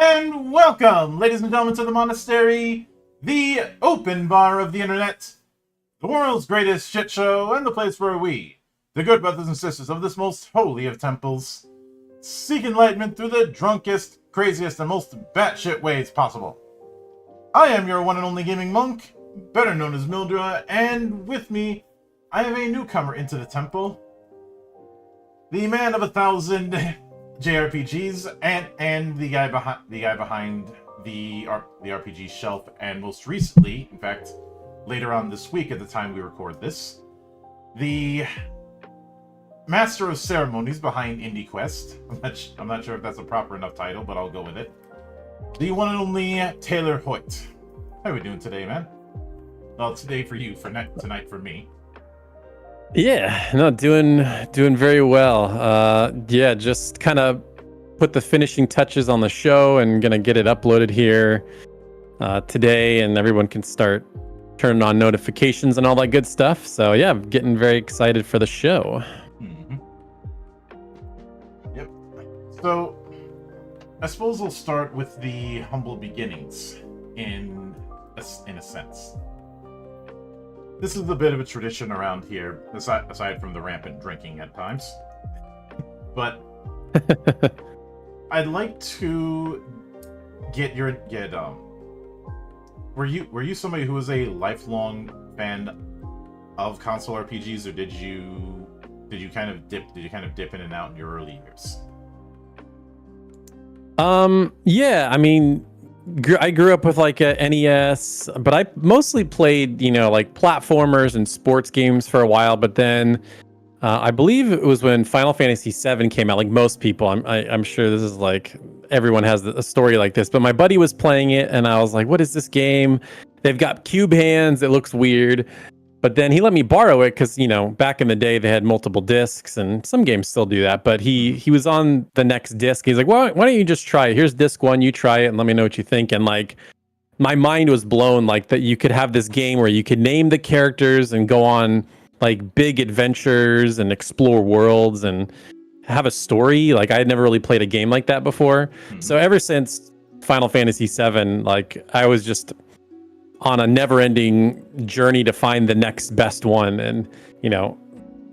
And welcome, ladies and gentlemen, to the monastery, the open bar of the internet, the world's greatest shit show, and the place where we, the good brothers and sisters of this most holy of temples, seek enlightenment through the drunkest, craziest, and most batshit ways possible. I am your one and only gaming monk, better known as Mildra, and with me, I have a newcomer into the temple, the man of 1,000 JRPGs, and the guy behind the RPG shelf, and most recently, in fact, later on this week at the time we record this, the Master of Ceremonies behind IndieQuest. I'm not sure if that's a proper enough title, but I'll go with it. The one and only Taylor Hoyt. How are we doing today, man? Well, today for you, tonight for me. Yeah, no, doing very well. Yeah, just kind of put the finishing touches on the show and gonna get it uploaded here today, and everyone can start turning on notifications and all that good stuff. So yeah, I'm getting very excited for the show. Mm-hmm. Yep. So, I suppose we'll start with the humble beginnings, in a sense. This is a bit of a tradition around here, aside from the rampant drinking at times. But I'd like to get were you somebody who was a lifelong fan of console RPGs, or did you kind of dip in and out in your early years? Yeah, I mean, I grew up with like a NES, but I mostly played, like platformers and sports games for a while. But then I believe it was when Final Fantasy VII came out. Like most people, I'm sure this is like everyone has a story like this. But my buddy was playing it, and I was like, "What is this game? They've got cube hands. It looks weird." But then he let me borrow it because, back in the day they had multiple discs, and some games still do that. But he was on the next disc. He's like, well, why don't you just try it? Here's disc one. You try it and let me know what you think. And like, my mind was blown, like that you could have this game where you could name the characters and go on like big adventures and explore worlds and have a story. Like I had never really played a game like that before. Mm-hmm. So ever since Final Fantasy VII, like I was just on a never-ending journey to find the next best one. And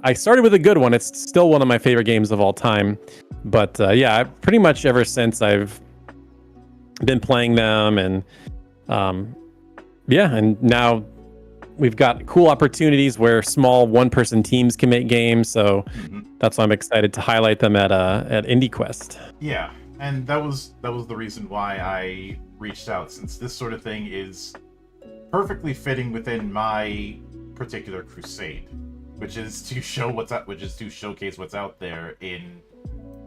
I started with a good one. It's still one of my favorite games of all time. But yeah, pretty much ever since I've been playing them, and yeah, and now we've got cool opportunities where small one-person teams can make games. So that's why I'm excited to highlight them at IndieQuest. Yeah, and that was the reason why I reached out, since this sort of thing is perfectly fitting within my particular crusade, which is to showcase what's out there in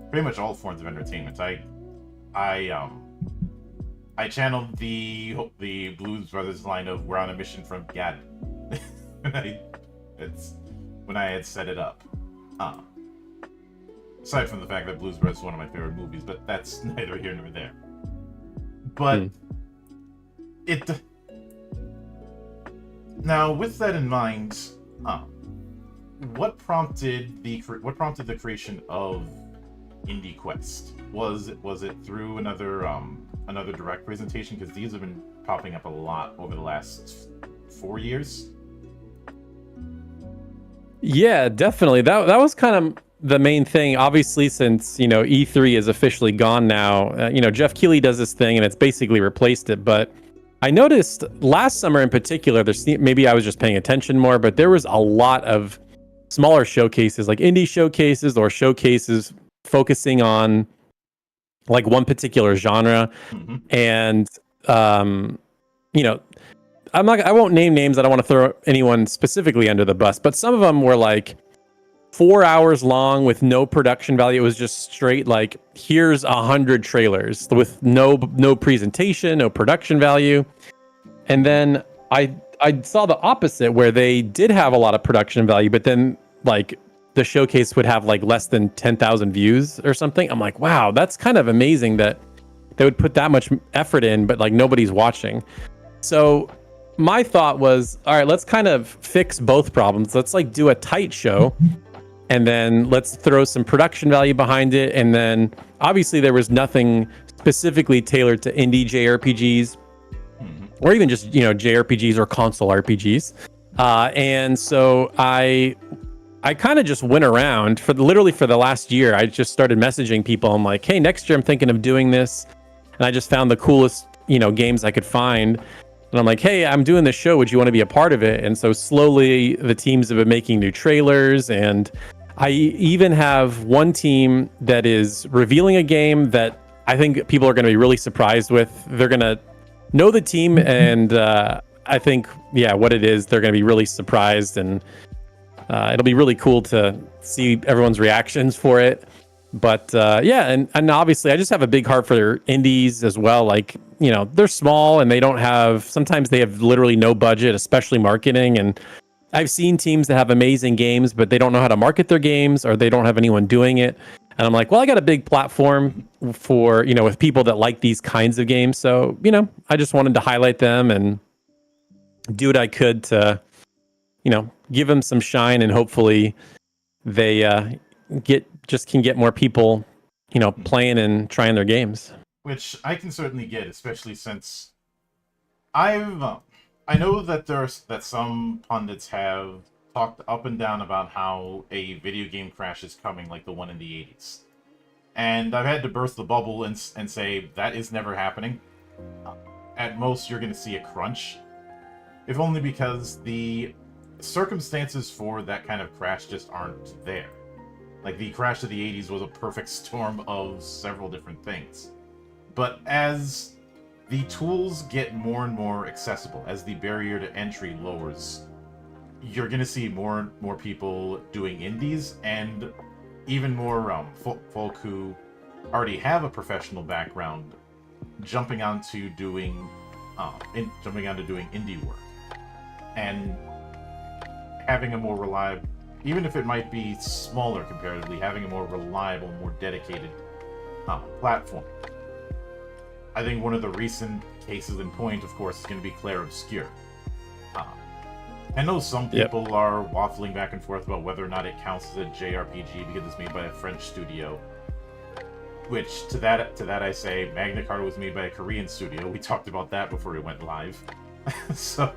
pretty much all forms of entertainment. I channeled the Blues Brothers line of "We're on a mission from Gad." when I had set it up. Aside from the fact that Blues Brothers is one of my favorite movies, but that's neither here nor there. But now, with that in mind, what prompted the creation of IndieQuest? Was it through another direct presentation? Because these have been popping up a lot over the last 4 years. Yeah, definitely. That was kind of the main thing. Obviously, since E3 is officially gone now, Jeff Keighley does this thing, and it's basically replaced it. But I noticed last summer in particular, maybe I was just paying attention more, but there was a lot of smaller showcases, like indie showcases or showcases focusing on like one particular genre. Mm-hmm. And I won't name names. I don't want to throw anyone specifically under the bus, but some of them were like 4 hours long with no production value. It was just straight like, here's 100 trailers with no presentation, no production value. And then I saw the opposite, where they did have a lot of production value, but then like the showcase would have like less than 10,000 views or something. I'm like, wow, that's kind of amazing that they would put that much effort in, but like nobody's watching. So my thought was, all right, let's kind of fix both problems. Let's like do a tight show, and then let's throw some production value behind it. And then obviously there was nothing specifically tailored to indie JRPGs, or even just, JRPGs or console RPGs. And so I kind of just went around for the last year. I just started messaging people. I'm like, hey, next year I'm thinking of doing this. And I just found the coolest, games I could find. And I'm like, hey, I'm doing this show. Would you want to be a part of it? And so slowly the teams have been making new trailers. And I even have one team that is revealing a game that I think people are going to be really surprised with. They're going to know the team, and I think, what it is, they're going to be really surprised, and it'll be really cool to see everyone's reactions for it. But and obviously I just have a big heart for indies as well. Like, they're small and sometimes they have literally no budget, especially marketing. And I've seen teams that have amazing games, but they don't know how to market their games, or they don't have anyone doing it. And I'm like, well, I got a big platform for, with people that like these kinds of games. So, I just wanted to highlight them and do what I could to, give them some shine, and hopefully they can get more people, playing and trying their games. Which I can certainly get, especially since I know that that some pundits have talked up and down about how a video game crash is coming, like the one in the 80s. And I've had to burst the bubble and say that is never happening. At most, you're going to see a crunch. If only because the circumstances for that kind of crash just aren't there. Like, the crash of the 80s was a perfect storm of several different things. But as the tools get more and more accessible, as the barrier to entry lowers, you're going to see more and more people doing indies, and even more folk who already have a professional background jumping onto doing indie work, and having a more reliable, even if it might be smaller comparatively, having a more reliable, more dedicated platform. I think one of the recent cases in point, of course, is going to be Claire Obscure. I know some people are waffling back and forth about whether or not it counts as a JRPG because it's made by a French studio. Which, to that I say, Magna Carta was made by a Korean studio. We talked about that before it went live. So,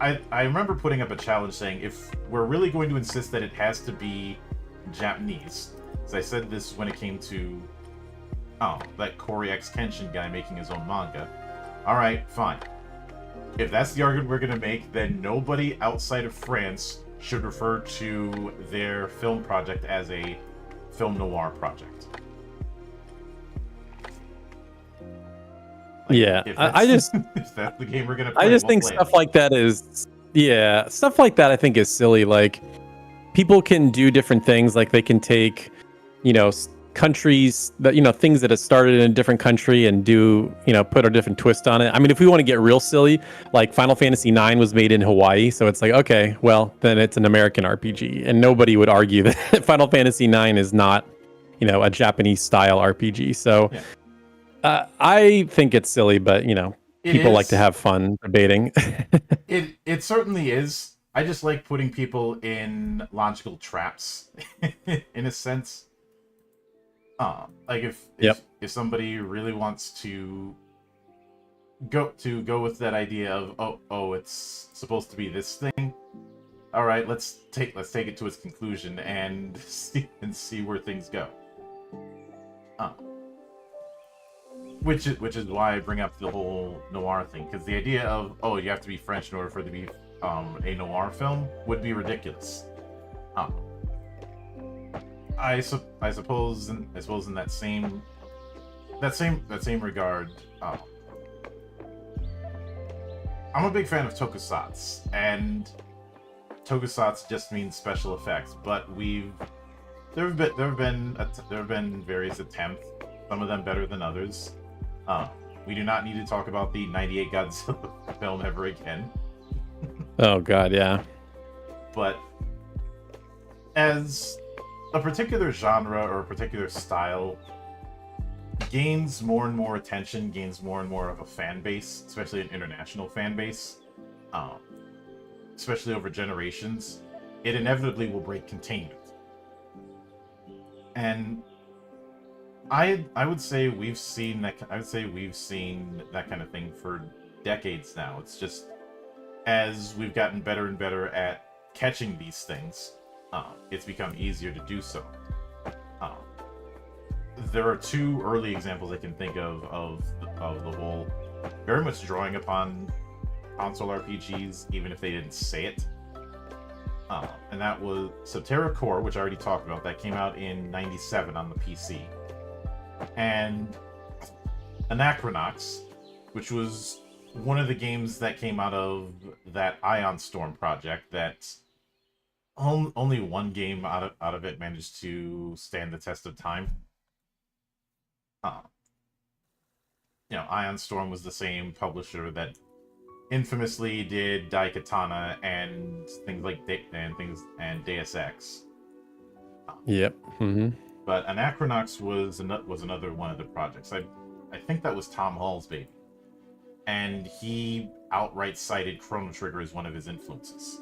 I remember putting up a challenge saying, if we're really going to insist that it has to be Japanese, as I said this when it came to that Corey X Kenshin guy making his own manga. Alright, fine. If that's the argument we're going to make, then nobody outside of France should refer to their film project as a film noir project. I just if that's the game we're going to play, I just think stuff like that is stuff like that I think is silly. Like, people can do different things. Like, they can take, countries that, things that have started in a different country and do, put a different twist on it. I mean, if we want to get real silly, like Final Fantasy IX was made in Hawaii, so it's like, okay, well, then it's an American RPG, and nobody would argue that Final Fantasy IX is not, a Japanese style RPG. So I think it's silly, but people like to have fun debating. It certainly is. I just like putting people in logical traps, in a sense. Like if somebody really wants to go with that idea of it's supposed to be this thing, all right, let's take it to its conclusion and see where things go. Which is why I bring up the whole noir thing, because the idea of you have to be French in order for it to be a noir film would be ridiculous. I suppose in that same regard, I'm a big fan of tokusatsu, and tokusatsu just means special effects. But there have been various attempts, some of them better than others. We do not need to talk about the '98 Godzilla film ever again. Oh God, yeah. But as a particular genre or a particular style gains more and more attention, gains more and more of a fan base, especially an international fan base, especially over generations, it inevitably will break containment. And I would say we've seen that. I would say we've seen that kind of thing for decades now. It's just as we've gotten better and better at catching these things, it's become easier to do so. There are two early examples I can think of the whole very much drawing upon console RPGs, even if they didn't say it. And that was Subterra Core, which I already talked about. That came out in '97 on the PC. And Anachronox, which was one of the games that came out of that Ion Storm project that only one game out of it managed to stand the test of time. Ion Storm was the same publisher that infamously did Daikatana and things like Deus Ex. Yep. But Anachronox was another one of the projects. I think that was Tom Hall's baby, and he outright cited Chrono Trigger as one of his influences.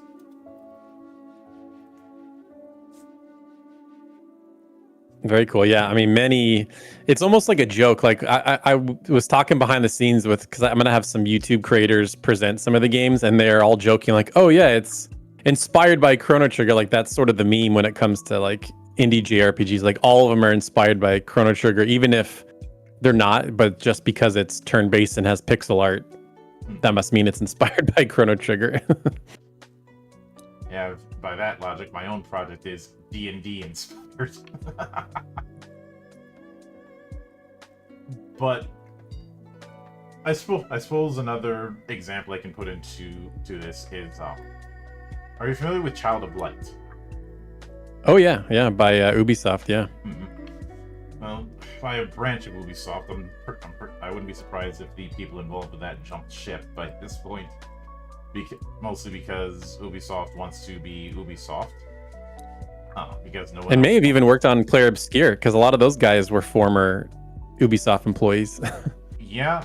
Very cool. Yeah, I mean, it's almost like a joke. Like I was talking behind the scenes because I'm gonna have some YouTube creators present some of the games, and they're all joking like, "Oh yeah, it's inspired by Chrono Trigger." Like that's sort of the meme when it comes to like indie JRPGs. Like all of them are inspired by Chrono Trigger, even if they're not. But just because it's turn-based and has pixel art, that must mean it's inspired by Chrono Trigger. Yeah, by that logic, my own project is D&D inspired. But I suppose another example I can put into this is, are you familiar with Child of Light? Oh yeah, by Ubisoft. Yeah. Mm-hmm. Well, by a branch of Ubisoft, I wouldn't be surprised if the people involved with that jumped ship by this point. Mostly because Ubisoft wants to be Ubisoft. Because no one and may have even worked on Player Obscure, because a lot of those guys were former Ubisoft employees. Yeah.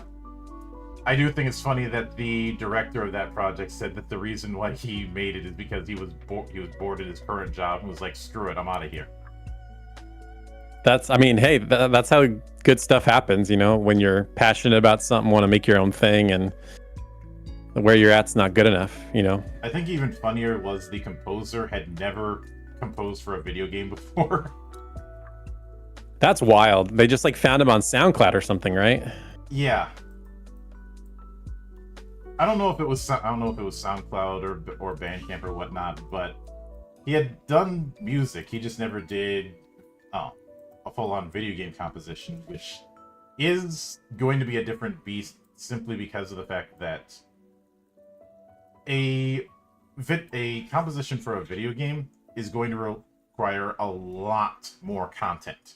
I do think it's funny that the director of that project said that the reason why he made it is because he was bored at his current job and was like, screw it, I'm out of here. That's how good stuff happens, when you're passionate about something, want to make your own thing, and where you're at's not good enough, I think even funnier was the composer had never composed for a video game before. That's wild. They just like found him on SoundCloud or something, right? Yeah. I don't know if it was SoundCloud or Bandcamp or whatnot, but he had done music. He just never did a full-on video game composition, which is going to be a different beast simply because of the fact that a composition for a video game is going to require a lot more content.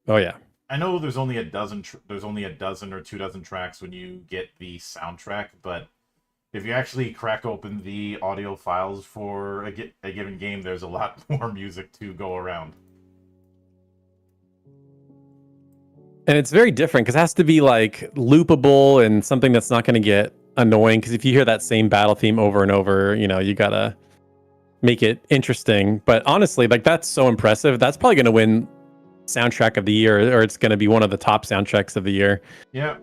Oh yeah. I know there's only a dozen or 24 tracks when you get the soundtrack, but if you actually crack open the audio files for a given game, there's a lot more music to go around. And it's very different because it has to be like loopable and something that's not going to get annoying. Because if you hear that same battle theme over and over, you gotta make it interesting. But honestly, like that's so impressive. That's probably going to win soundtrack of the year, or it's going to be one of the top soundtracks of the year. Yeah.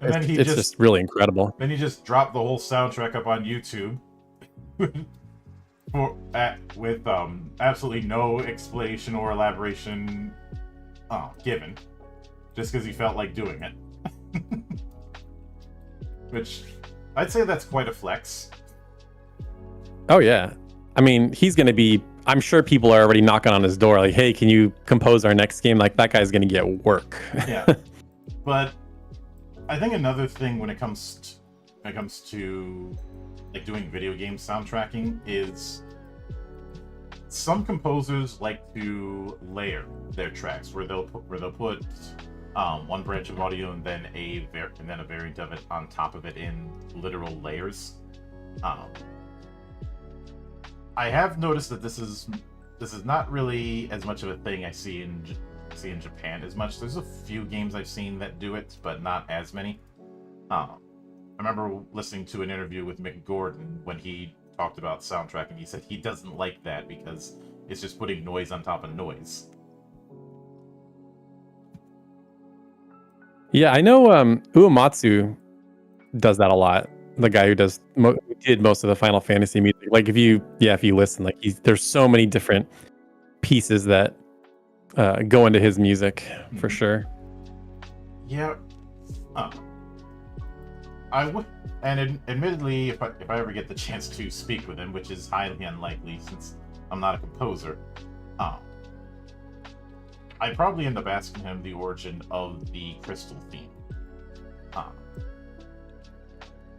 It's just really incredible. Then he just dropped the whole soundtrack up on YouTube with absolutely no explanation or elaboration given, just because he felt like doing it. Which I'd say that's quite a flex. Oh yeah. I mean, he's going to be, I'm sure people are already knocking on his door like, hey, can you compose our next game? Like that guy's going to get work. Yeah. But I think another thing when it comes to like doing video game soundtracking is some composers like to layer their tracks where they'll put one branch of audio and then a variant of it on top of it in literal layers. I have noticed that this is not really as much of a thing I see in Japan as much. There's a few games I've seen that do it, but not as many. I remember listening to an interview with Mick Gordon when he talked about soundtracking. He said he doesn't like that because it's just putting noise on top of noise. Yeah, I know Uematsu does that a lot. The guy who did most of the Final Fantasy music. Like if you listen, like there's so many different pieces that go into his music for sure. Yeah. Admittedly, if I ever get the chance to speak with him, which is highly unlikely since I'm not a composer, I'd probably end up asking him the origin of the Crystal theme.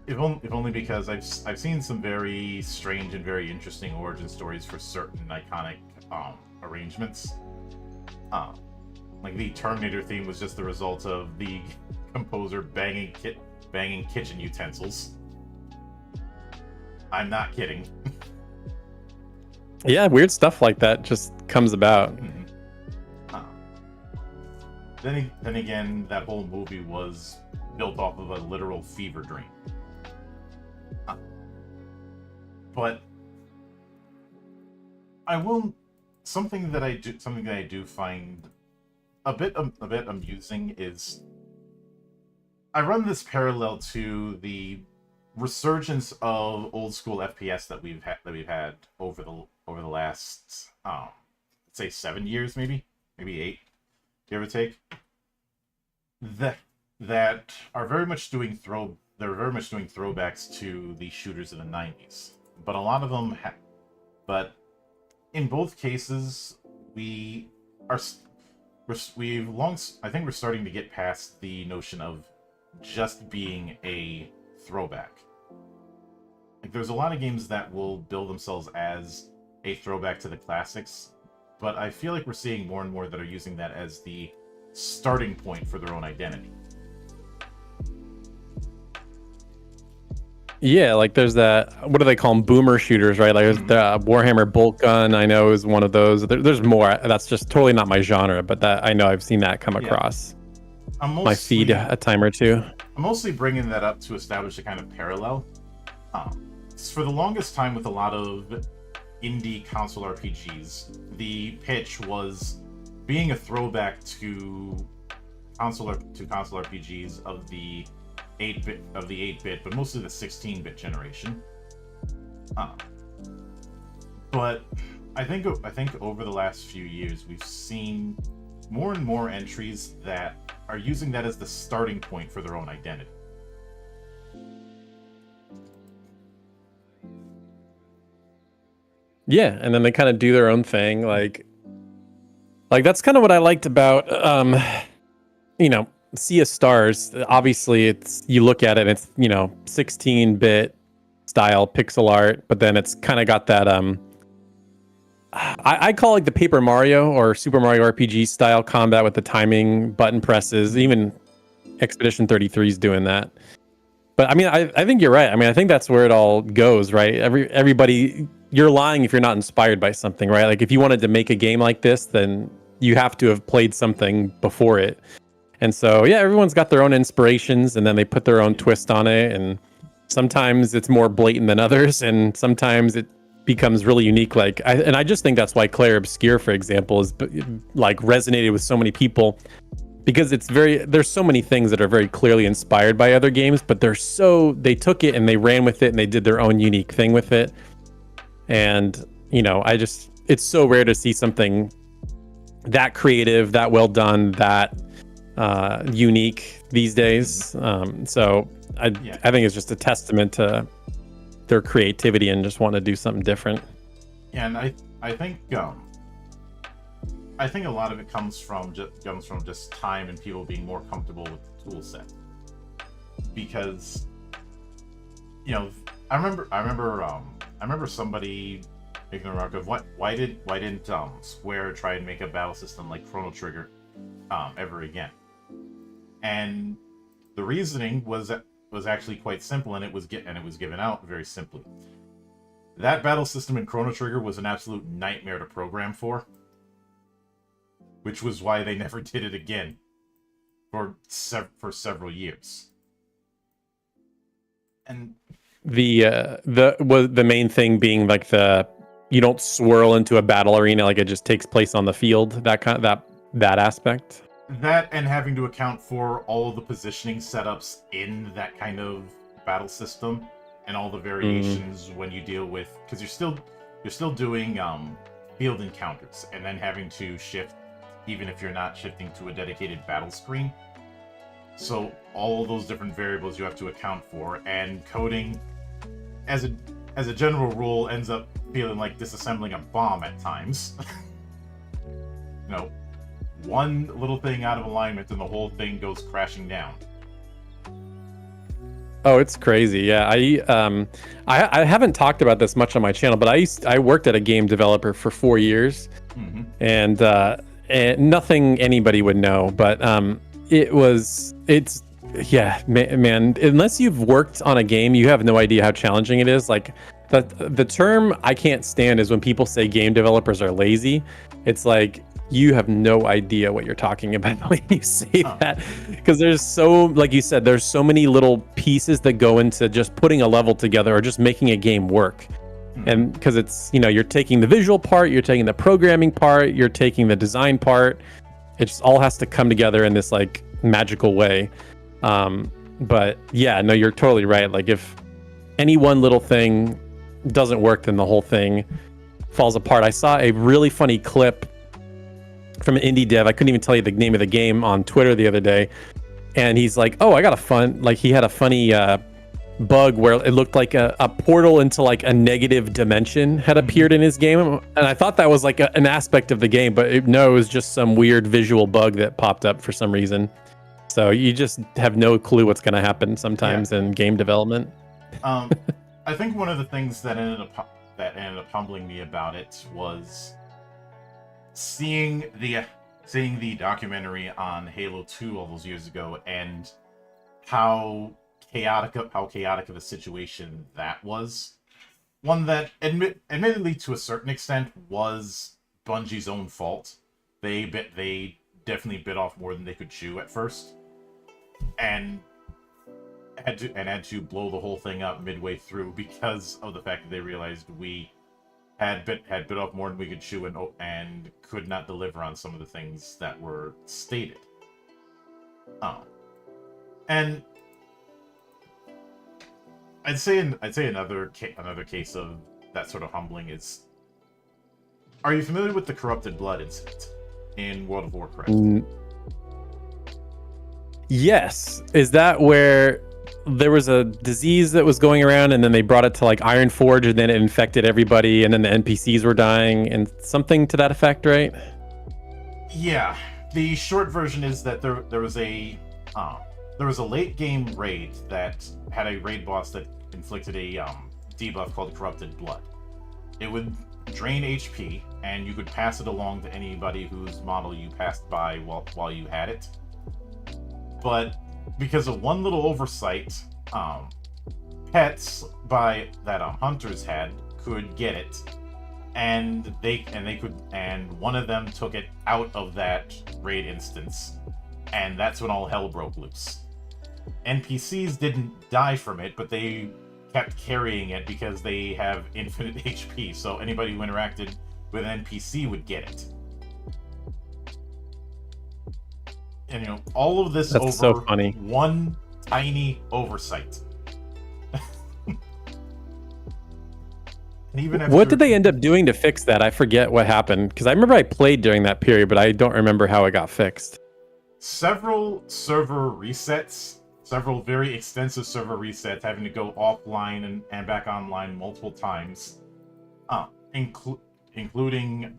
If only because I've seen some very strange and very interesting origin stories for certain iconic arrangements. Like the Terminator theme was just the result of the composer banging banging kitchen utensils. I'm not kidding. Yeah, weird stuff like that just comes about. Then again, that whole movie was built off of a literal fever dream. But I will something that I do find a bit amusing is I run this parallel to the resurgence of old school FPS that we've had over the last let's say 7 years, maybe 8, give or take. That are very much doing throwbacks to the shooters of the 90s. But a lot of them but in both cases I think we're starting to get past the notion of just being a throwback. Like, there's a lot of games that will bill themselves as a throwback to the classics, but I feel like we're seeing more and more that are using that as the starting point for their own identity. Yeah, like there's that, what do they call them, boomer shooters, right? Like there's the Warhammer Bolt Gun, I know, is one of those. There's more. That's just totally not my genre, but that I know I've seen that come across my feed a time or two. I'm mostly bringing that up to establish a kind of parallel. For the longest time with a lot of indie console RPGs, the pitch was being a throwback to console RPGs of the 8-bit, but mostly the 16-bit generation. But I think over the last few years we've seen more and more entries that are using that as the starting point for their own identity. Yeah, and then they kind of do their own thing. Like that's kind of what I liked about Sea of Stars. Obviously, you look at it, it's 16-bit style pixel art, but then it's kind of got that I call it the Paper Mario or Super Mario RPG style combat with the timing button presses. Even Expedition 33 is doing that. But I mean, I think you're right. I mean, I think that's where it all goes, right? Everybody, you're lying if you're not inspired by something, right? Like if you wanted to make a game like this, then you have to have played something before it. And so, yeah, everyone's got their own inspirations, and then they put their own twist on it. And sometimes it's more blatant than others, and sometimes it becomes really unique. I just think that's why Claire Obscure, for example, is like resonated with so many people, because there's so many things that are very clearly inspired by other games, but they took it and they ran with it and they did their own unique thing with it. And it's so rare to see something that creative, that well done, that unique these days. So I think it's just a testament to their creativity and just want to do something different. Yeah, and I think a lot of it comes from just time and people being more comfortable with the tool set. Because I remember somebody making the remark of why didn't Square try and make a battle system like Chrono Trigger ever again? And the reasoning was actually quite simple, and it was given out very simply. That battle system in Chrono Trigger was an absolute nightmare to program for, which was why they never did it again for several years. And the main thing being like you don't swirl into a battle arena, like it just takes place on the field, that aspect. That, and having to account for all of the positioning setups in that kind of battle system, and all the variations when you deal with, because you're still doing field encounters, and then having to shift, even if you're not shifting to a dedicated battle screen. So all those different variables you have to account for, and coding, as a general rule, ends up feeling like disassembling a bomb at times. One little thing out of alignment and the whole thing goes crashing down. Oh, it's crazy. Yeah, I haven't talked about this much on my channel, but I worked at a game developer for 4 years, and nothing anybody would know, but it's yeah, man, unless you've worked on a game, you have no idea how challenging it is. Like the term I can't stand is when people say game developers are lazy. It's like you have no idea what you're talking about when you say that, because there's so, like you said, there's so many little pieces that go into just putting a level together or just making a game work. And because it's, you're taking the visual part, you're taking the programming part, you're taking the design part. It just all has to come together in this like magical way. But yeah, no, you're totally right. Like if any one little thing doesn't work, then the whole thing falls apart. I saw a really funny clip from an indie dev. I couldn't even tell you the name of the game on Twitter the other day. And he's like, oh, I got a fun, like he had a funny, bug where it looked like a portal into like a negative dimension had appeared in his game, and I thought that was like an aspect of the game, but it was just some weird visual bug that popped up for some reason. So you just have no clue what's going to happen sometimes in game development. I think one of the things that ended up humbling me about it was seeing the documentary on Halo 2 all those years ago, and how chaotic of a situation that was. One that admittedly to a certain extent was Bungie's own fault. They definitely bit off more than they could chew at first, and had to blow the whole thing up midway through because of the fact that they realized we had bit off more than we could chew, and could not deliver on some of the things that were stated. And I'd say another case of that sort of humbling is, are you familiar with the corrupted blood incident in World of Warcraft? Yes. Is that where there was a disease that was going around, and then they brought it to like Ironforge, and then it infected everybody, and then the NPCs were dying, and something to that effect, right? Yeah. The short version is that there was a late game raid that had a raid boss that inflicted a debuff called Corrupted Blood. It would drain HP, and you could pass it along to anybody whose model you passed by while you had it. But because of one little oversight, pets that hunters had could get it, and one of them took it out of that raid instance, and that's when all hell broke loose. NPCs didn't die from it, but they kept carrying it because they have infinite HP, so anybody who interacted with an NPC would get it. And all of this That's over so funny. one tiny oversight. And even what did they end up doing to fix that? I forget what happened, because I remember I played during that period, but I don't remember how it got fixed. Several very extensive server resets, having to go offline and back online multiple times, including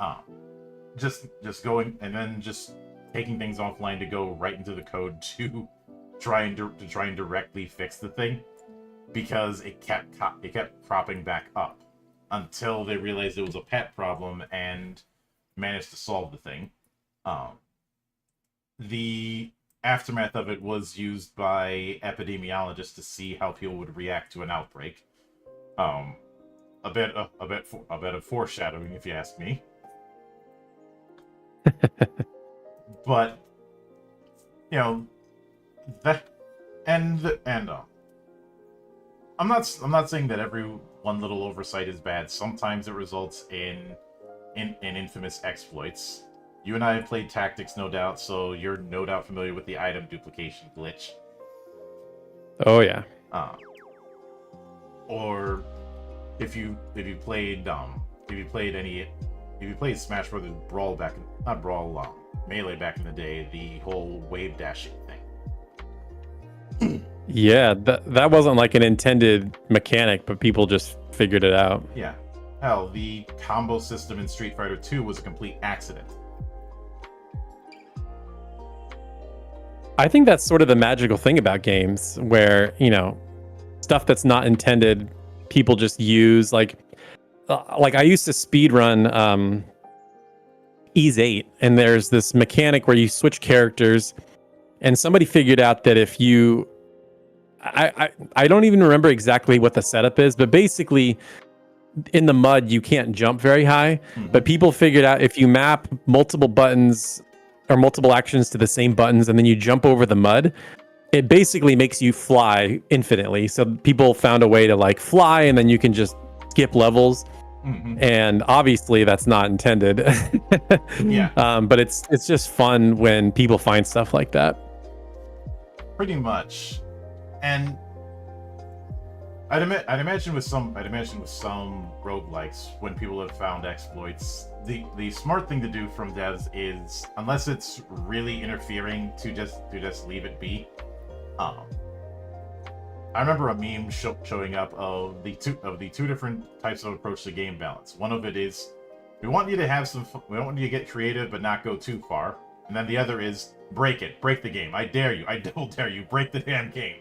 just going and then just taking things offline to go right into the code to try and directly fix the thing, because it kept cropping back up until they realized it was a pet problem and managed to solve the thing. The aftermath of it was used by epidemiologists to see how people would react to an outbreak. A bit of foreshadowing, if you ask me. But that I'm not saying that every one little oversight is bad. Sometimes it results in infamous exploits. You and I have played Tactics, no doubt, so you're no doubt familiar with the item duplication glitch. Oh yeah. Or if you played Smash Brothers Brawl Melee back in the day, the whole wave dashing thing. Yeah, that wasn't like an intended mechanic, but people just figured it out. Yeah. Hell, the combo system in Street Fighter 2 was a complete accident. I think that's sort of the magical thing about games, where, stuff that's not intended, people just use. Like I used to speedrun Ys 8, and there's this mechanic where you switch characters, and somebody figured out that if you I don't even remember exactly what the setup is, but basically in the mud you can't jump very high. But people figured out if you map multiple buttons or multiple actions to the same buttons and then you jump over the mud, it basically makes you fly infinitely. So people found a way to like fly and then you can just skip levels. And obviously that's not intended. Yeah. But it's just fun when people find stuff like that. Pretty much. And I'd imagine with some roguelikes, when people have found exploits, the smart thing to do from devs is, unless it's really interfering, to just leave it be. I remember a meme showing up of the two different types of approach to game balance. One of it is, we want you to have some fun, we don't want you to get creative but not go too far. And then the other is, break the game. I dare you, I double dare you, break the damn game.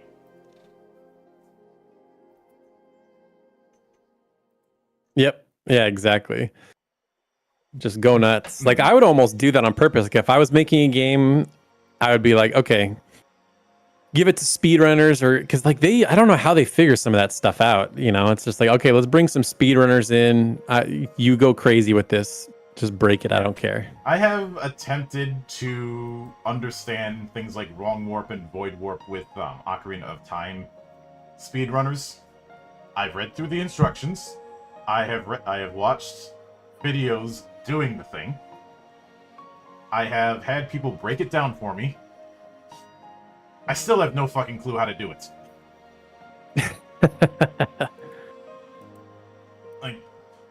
Yep. Yeah, exactly. Just go nuts. Like, I would almost do that on purpose. Like, if I was making a game, I would be like, okay, give it to speedrunners, or because like I don't know how they figure some of that stuff out. You know, it's just like, okay, let's bring some speedrunners in. You go crazy with this. Just break it. I don't care. I have attempted to understand things like wrong warp and void warp with Ocarina of Time speedrunners. I've read through the instructions. I have watched videos doing the thing. I have had people break it down for me. I still have no fucking clue how to do it. Like,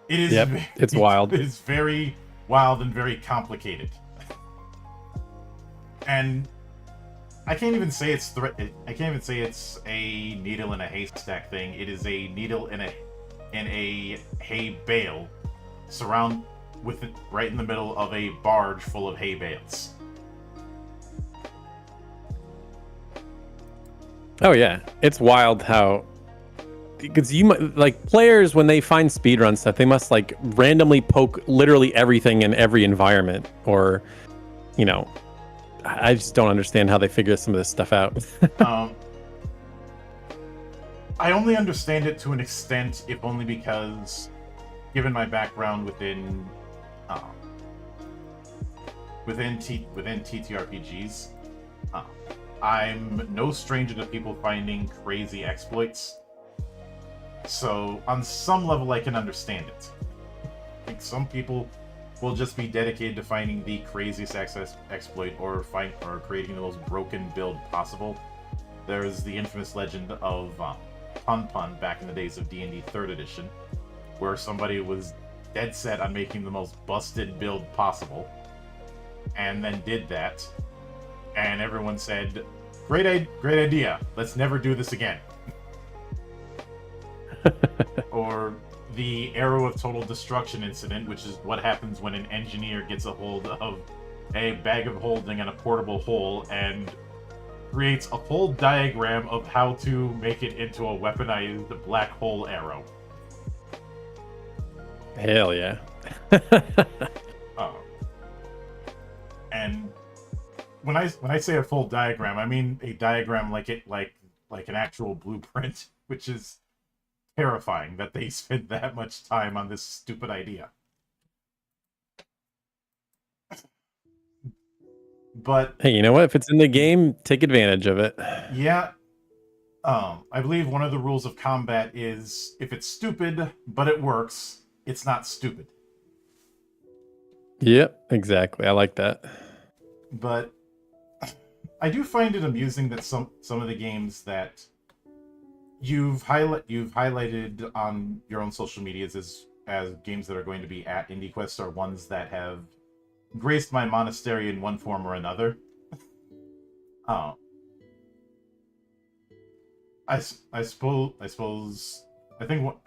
it is. Yep, it's wild. It is very wild and very complicated. And I can't even say it's a needle in a haystack thing. It is a needle in a hay bale, right in the middle of a barge full of hay bales. Oh yeah, it's wild how, because like players, when they find speedrun stuff, they must like randomly poke literally everything in every environment, or you know, I just don't understand how they figure some of this stuff out. I only understand it to an extent, if only because, given my background within TTRPGs, I'm no stranger to people finding crazy exploits. So on some level, I can understand it. Like, some people will just be dedicated to finding the craziest exploit, or creating the most broken build possible. There's the infamous legend of Pun Pun back in the days of D&D 3rd edition, where somebody was dead set on making the most busted build possible, and then did that, and everyone said, great idea, let's never do this again. Or the Arrow of Total Destruction incident, which is what happens when an engineer gets a hold of a bag of holding and a portable hole and creates a full diagram of how to make it into a weaponized black hole arrow. Hell yeah. And when I say a full diagram, I mean a diagram like an actual blueprint, which is terrifying that they spent that much time on this stupid idea. But hey, you know what? If it's in the game, take advantage of it. Yeah. I believe one of the rules of combat is, if it's stupid but it works, it's not stupid. Yep, exactly. I like that. But I do find it amusing that some of the games that you've highlighted on your own social medias as games that are going to be at IndieQuest are ones that have graced my monastery in one form or another. I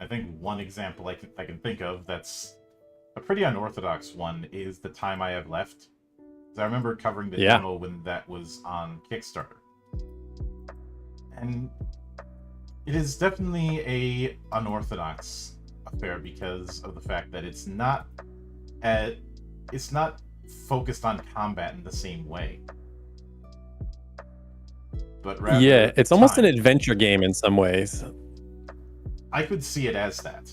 think one example I can think of that's a pretty unorthodox one is The Time I Have Left. I remember covering the demo when that was on Kickstarter, and it is definitely a unorthodox affair because of the fact that it's not focused on combat in the same way. but rather Yeah, it's almost an time. adventure game in some ways. I could see it as that.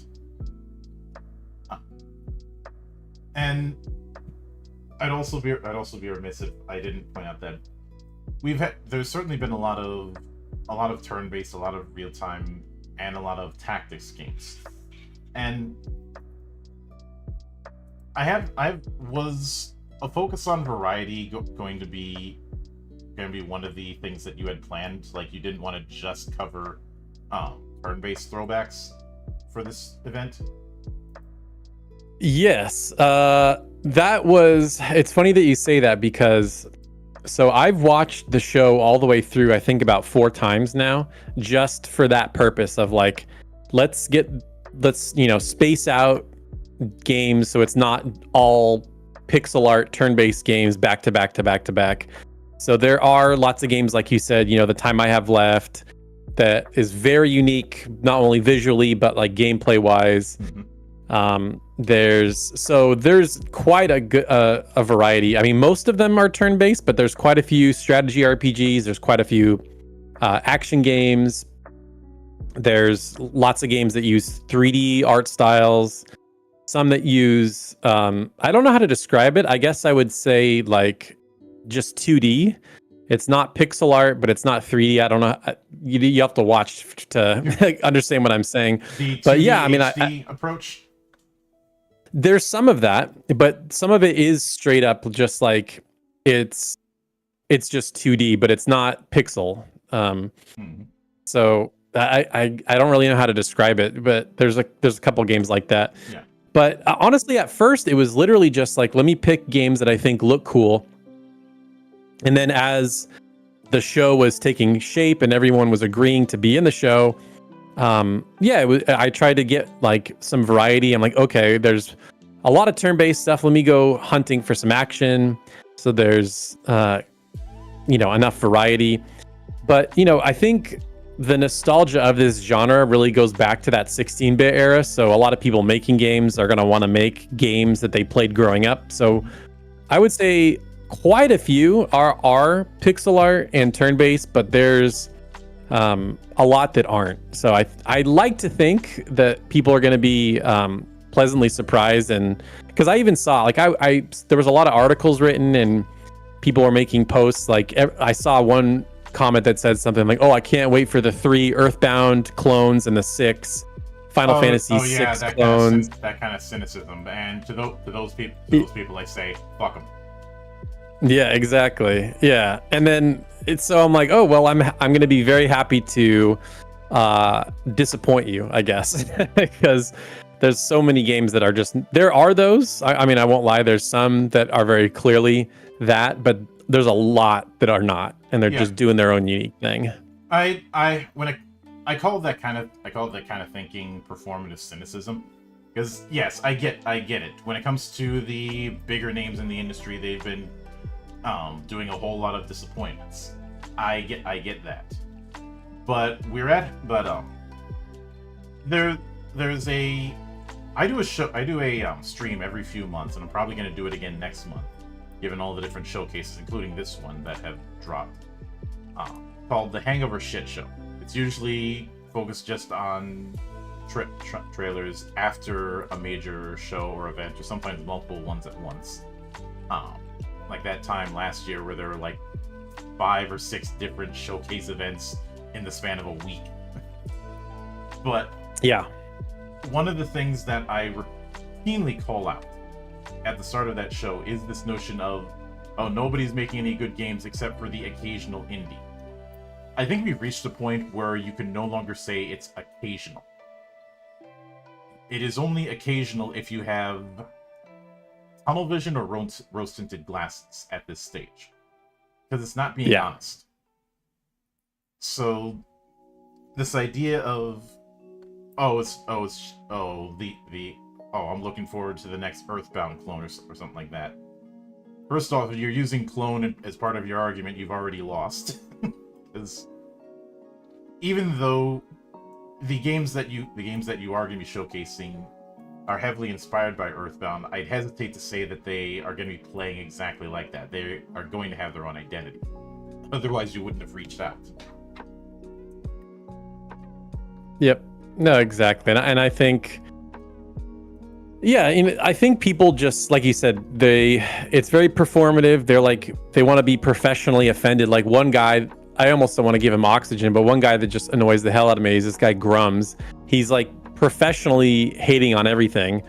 And I'd also be remiss if I didn't point out that there's certainly been a lot of turn-based, a lot of real-time, and a lot of tactics games. And was a focus on variety going to be one of the things that you had planned? Like, you didn't want to just cover turn-based throwbacks for this event? Yes, it's funny that you say that, because so I've watched the show all the way through, I think about 4 times now, just for that purpose of like, let's space out games so it's not all pixel art turn-based games back to back to back to back. So there are lots of games, like you said, the time I have left, that is very unique, not only visually but like gameplay wise. There's quite a variety. I mean, most of them are turn-based, but there's quite a few strategy RPGs. There's quite a few action games. There's lots of games that use 3D art styles. Some that use I don't know how to describe it. I guess I would say like just 2D. It's not pixel art, but it's not 3D. I don't know. You have to watch to understand what I'm saying. But yeah, I mean, HD approach. There's some of that, but some of it is straight up just like it's just 2D, but it's not pixel. So I don't really know how to describe it, but there's a couple games like that. Yeah. But honestly, at first it was literally just like, let me pick games that I think look cool. And then as the show was taking shape and everyone was agreeing to be in the show, I tried to get like some variety. I'm like, okay, there's a lot of turn-based stuff. Let me go hunting for some action. So there's, enough variety. But, I think the nostalgia of this genre really goes back to that 16-bit era. So a lot of people making games are going to want to make games that they played growing up. So I would say quite a few are pixel art and turn-based, but there's a lot that aren't. So I like to think that people are going to be pleasantly surprised, and because I even saw like I there was a lot of articles written and people were making posts. Like I saw one comment that said something like, "Oh, I can't wait for the 3 Earthbound clones and the 6 Final Fantasy 6 clones." That kind of cynicism, and to those people, I say, fuck them. Yeah, exactly. Yeah, and then so I'm like, oh well, I'm going to be very happy to disappoint you, I guess, because there's so many games that are just, there are those. I mean, I won't lie. There's some that are very clearly that, but there's a lot that are not, and they're just doing their own unique thing. I call that kind of thinking performative cynicism, because yes, I get it. When it comes to the bigger names in the industry, they've been doing a whole lot of disappointments. I get that, but there's a I do a stream every few months, and I'm probably going to do it again next month, given all the different showcases, including this one, that have dropped, called The Hangover Shit Show. It's usually focused just on trailers after a major show or event, or sometimes multiple ones at once. Like that time last year where there were like 5 or 6 different showcase events in the span of a week. But yeah, one of the things that I routinely call out at the start of that show is this notion of, oh, nobody's making any good games except for the occasional indie. I think we've reached a point where you can no longer say it's occasional. It is only occasional if you have tunnel vision or rose-tinted glasses at this stage, because it's not being honest. So this idea of I'm looking forward to the next Earthbound clone or something like that. First off, if you're using clone as part of your argument, you've already lost. Because even though the games that you are going to be showcasing are heavily inspired by Earthbound, I'd hesitate to say that they are going to be playing exactly like that. They are going to have their own identity. Otherwise, you wouldn't have reached out. Yep. No, exactly. And I think, yeah, I think people just, like you said, it's very performative. They're like, they want to be professionally offended. Like one guy, I almost don't want to give him oxygen, but one guy that just annoys the hell out of me is this guy Grums. He's like professionally hating on everything.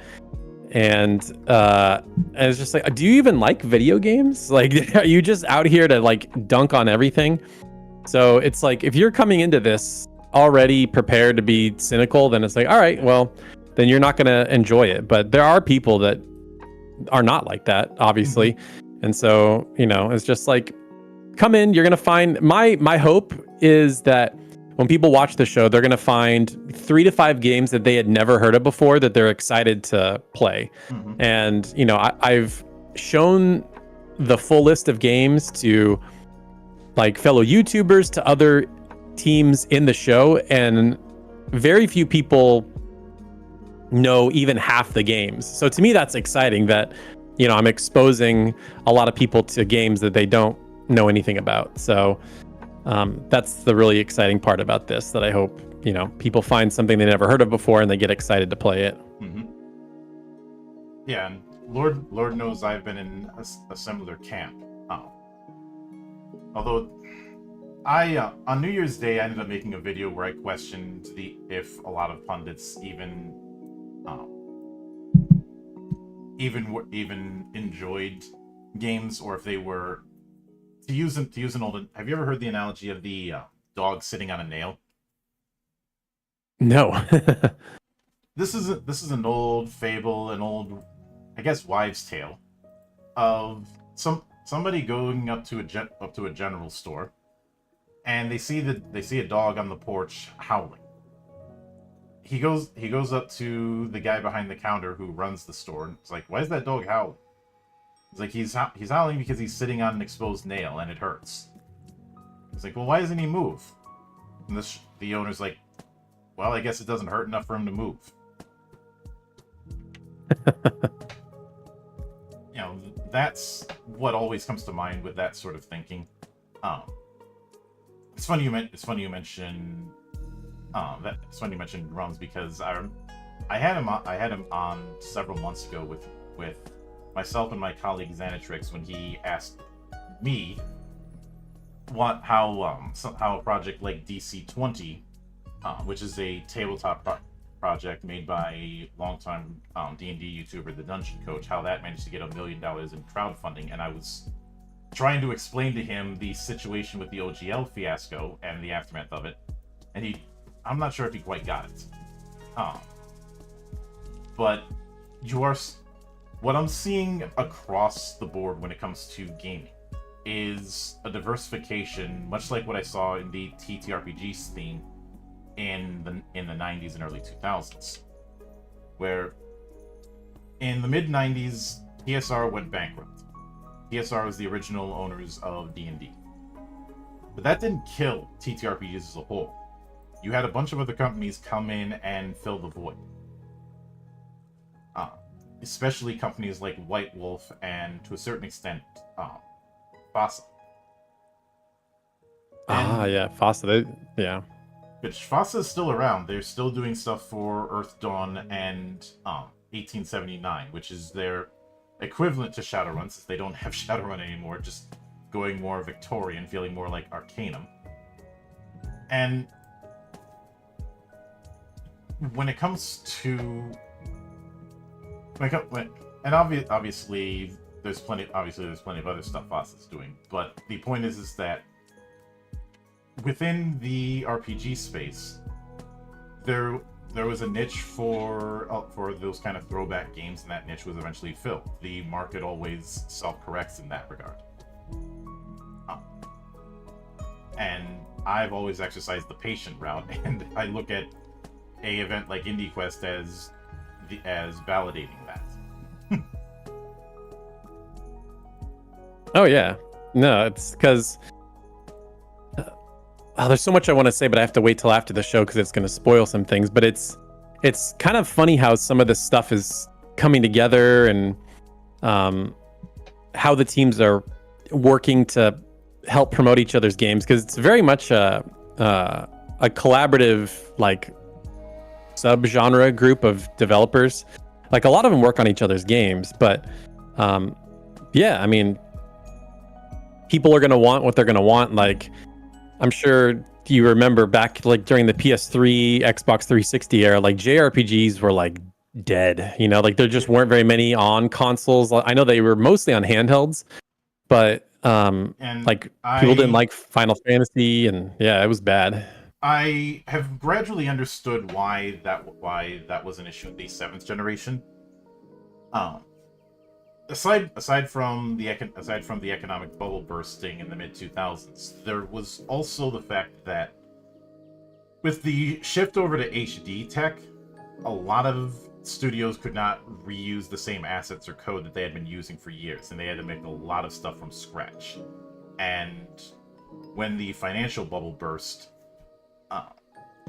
And it's just like, do you even like video games? Like, are you just out here to like dunk on everything? So it's like, if you're coming into this already prepared to be cynical, then it's like, all right, well, then you're not going to enjoy it. But there are people that are not like that, obviously. And so, it's just like, come in, you're going to find, my hope is that when people watch the show, they're going to find 3 to 5 games that they had never heard of before that they're excited to play. And, I've shown the full list of games to like fellow YouTubers, to other teams in the show, and very few people know even half the games. So to me, that's exciting that, I'm exposing a lot of people to games that they don't know anything about. So that's the really exciting part about this, that I hope, people find something they never heard of before and they get excited to play it. Yeah, and Lord knows I've been in a similar camp. Although on New Year's Day, I ended up making a video where I questioned if a lot of pundits even enjoyed games, or if they were, to use an old. Have you ever heard the analogy of the dog sitting on a nail? No. This is an old fable, an old, I guess, wives' tale of somebody going up to a general store, and they see a dog on the porch howling. He goes up to the guy behind the counter who runs the store, and it's like, why is that dog howling? It's like, he's howling because he's sitting on an exposed nail and it hurts. It's like, well, why doesn't he move? And the owner's like, well, I guess it doesn't hurt enough for him to move. That's what always comes to mind with that sort of thinking. It's funny you mention it's funny you mentioned Grums, because I had him on several months ago with myself and my colleague Xanatrix, when he asked me how a project like DC-20, which is a tabletop project made by a longtime D&D YouTuber, the Dungeon Coach, how that managed to get $1 million in crowdfunding. And I was trying to explain to him the situation with the OGL fiasco and the aftermath of it, and I'm not sure if he quite got it. But what I'm seeing across the board when it comes to gaming is a diversification, much like what I saw in the TTRPG scene in the 90s and early 2000s, where in the mid 90s TSR went bankrupt. TSR was the original owners of D&D, but that didn't kill TTRPGs as a whole. You had a bunch of other companies come in and fill the void, especially companies like White Wolf and, to a certain extent, FASA. Yeah, FASA. Yeah. Which FASA is still around. They're still doing stuff for Earth Dawn and 1879, which is their equivalent to Shadowrun, since they don't have Shadowrun anymore, just going more Victorian, feeling more like Arcanum. And when it comes to obviously there's plenty of other stuff FASA's doing, but the point is that within the RPG space, there was a niche for those kind of throwback games, and that niche was eventually filled. The market always self-corrects in that regard. And I've always exercised the patient route, and I look at a event like IndieQuest as validating that. Oh yeah, no, it's because there's so much I want to say, but I have to wait till after the show because it's going to spoil some things. But it's kind of funny how some of this stuff is coming together, and how the teams are working to help promote each other's games, because it's very much a collaborative like sub-genre group of developers. Like a lot of them work on each other's games, but yeah, I mean, people are going to want what they're going to want. Like, I'm sure you remember back like during the PS3, Xbox 360 era, like JRPGs were like dead, you know, like there just weren't very many on consoles. I know they were mostly on handhelds, but And like people didn't like Final Fantasy, and yeah, it was bad. I have gradually understood why that was an issue in the seventh generation. Um, aside from the economic bubble bursting in the mid 2000s, there was also the fact that with the shift over to HD tech, a lot of studios could not reuse the same assets or code that they had been using for years, and they had to make a lot of stuff from scratch. And when the financial bubble burst,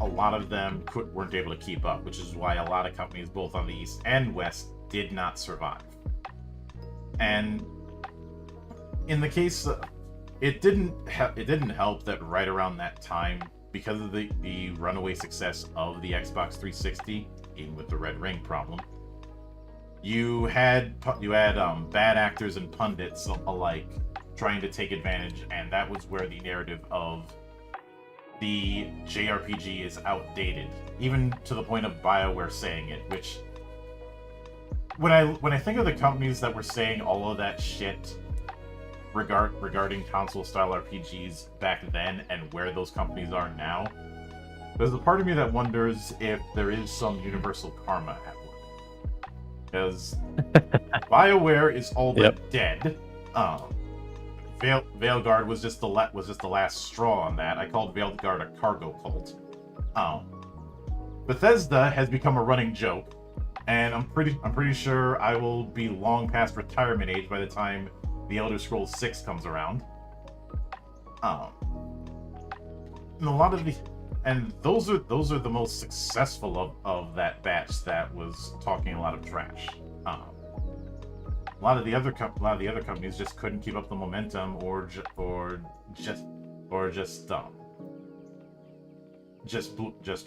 a lot of them weren't able to keep up, which is why a lot of companies, both on the East and West, did not survive. And in the case, it didn't help that right around that time, because of the runaway success of the Xbox 360, even with the red ring problem, you had bad actors and pundits alike trying to take advantage, and that was where the narrative of the JRPG is outdated, even to the point of BioWare saying it. Which, when I think of the companies that were saying all of that shit regarding console-style RPGs back then and where those companies are now, there's a part of me that wonders if there is some universal karma at work. Because BioWare is all but dead. Veilguard was just the last straw on that. I called Veilguard a cargo cult. Bethesda has become a running joke, and I'm pretty sure I will be long past retirement age by the time The Elder Scrolls 6 comes around. And those are the most successful of that batch that was talking a lot of trash. A lot of the other companies just couldn't keep up the momentum, or just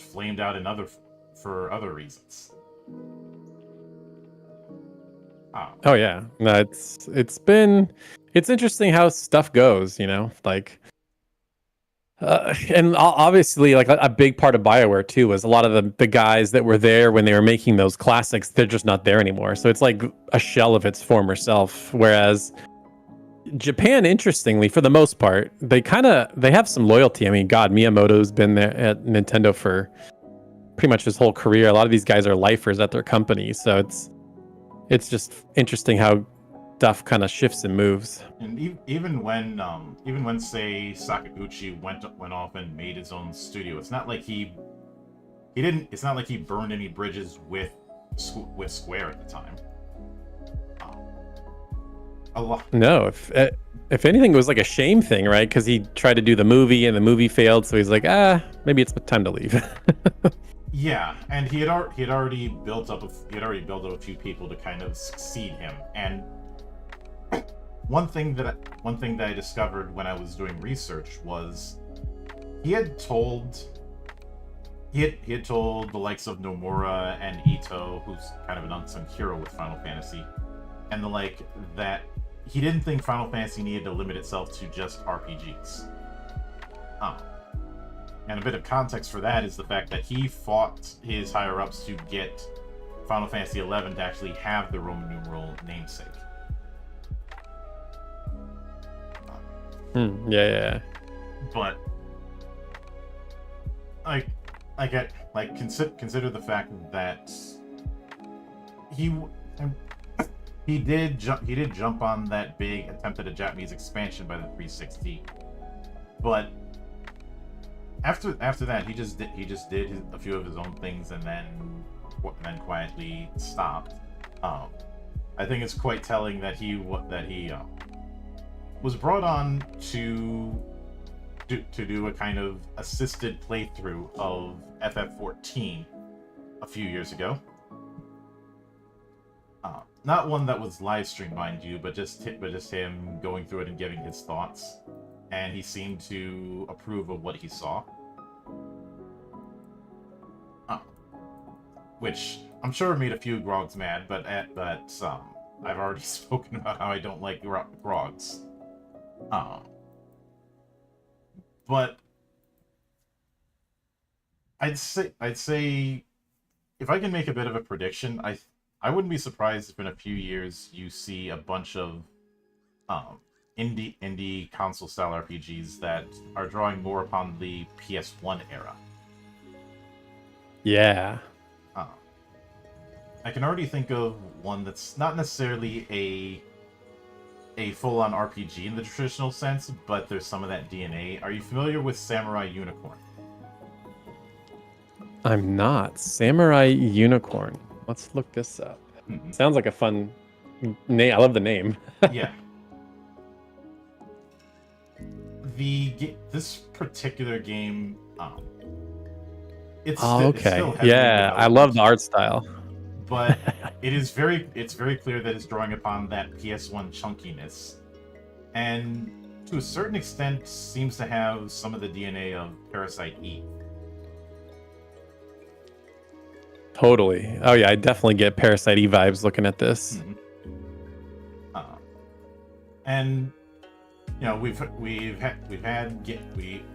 flamed out for other reasons. Oh yeah, no, it's interesting how stuff goes, you know, like. And obviously, like a big part of BioWare too was a lot of the guys that were there when they were making those classics. They're just not there anymore. So it's like a shell of its former self. Whereas Japan, interestingly, for the most part, they have some loyalty. I mean, God, Miyamoto's been there at Nintendo for pretty much his whole career. A lot of these guys are lifers at their company. So it's just interesting how stuff kind of shifts and moves. And even when say Sakaguchi went off and made his own studio, it's not like he burned any bridges with Square at the time. A lot. No, if anything, it was like a shame thing, right? Because he tried to do the movie and the movie failed, so he's like, maybe it's time to leave. Yeah, and he had already built up a few people to kind of succeed him. And one thing that I discovered when I was doing research was he had told the likes of Nomura and Ito, who's kind of an unsung hero with Final Fantasy, and the like, that he didn't think Final Fantasy needed to limit itself to just RPGs. And a bit of context for that is the fact that he fought his higher-ups to get Final Fantasy XI to actually have the Roman numeral namesake. Yeah. But consider the fact that he did jump on that big attempt at a Japanese expansion by the 360, but after that he just did a few of his own things and then quietly stopped. I think it's quite telling that he was brought on to do a kind of assisted playthrough of FF14 a few years ago. Not one that was live streamed, mind you, but just him going through it and giving his thoughts. and he seemed to approve of what he saw. Which I'm sure made a few Grogs mad, but I've already spoken about how I don't like Grogs. But I'd say if I can make a bit of a prediction, I wouldn't be surprised if in a few years you see a bunch of indie console style RPGs that are drawing more upon the PS1 era. Yeah. I can already think of one that's not necessarily a full-on RPG in the traditional sense, but there's some of that DNA. Are you familiar with Samurai Unicorn? I'm not. Samurai Unicorn. Let's look this up. Sounds like a fun name. I love the name. Yeah. This particular game, it's okay. still heavily Yeah, I love the art style. But it's very clear that it's drawing upon that PS1 chunkiness, and to a certain extent seems to have some of the DNA of Parasite Eve. Totally. Oh yeah, I definitely get Parasite Eve vibes looking at this. And you know,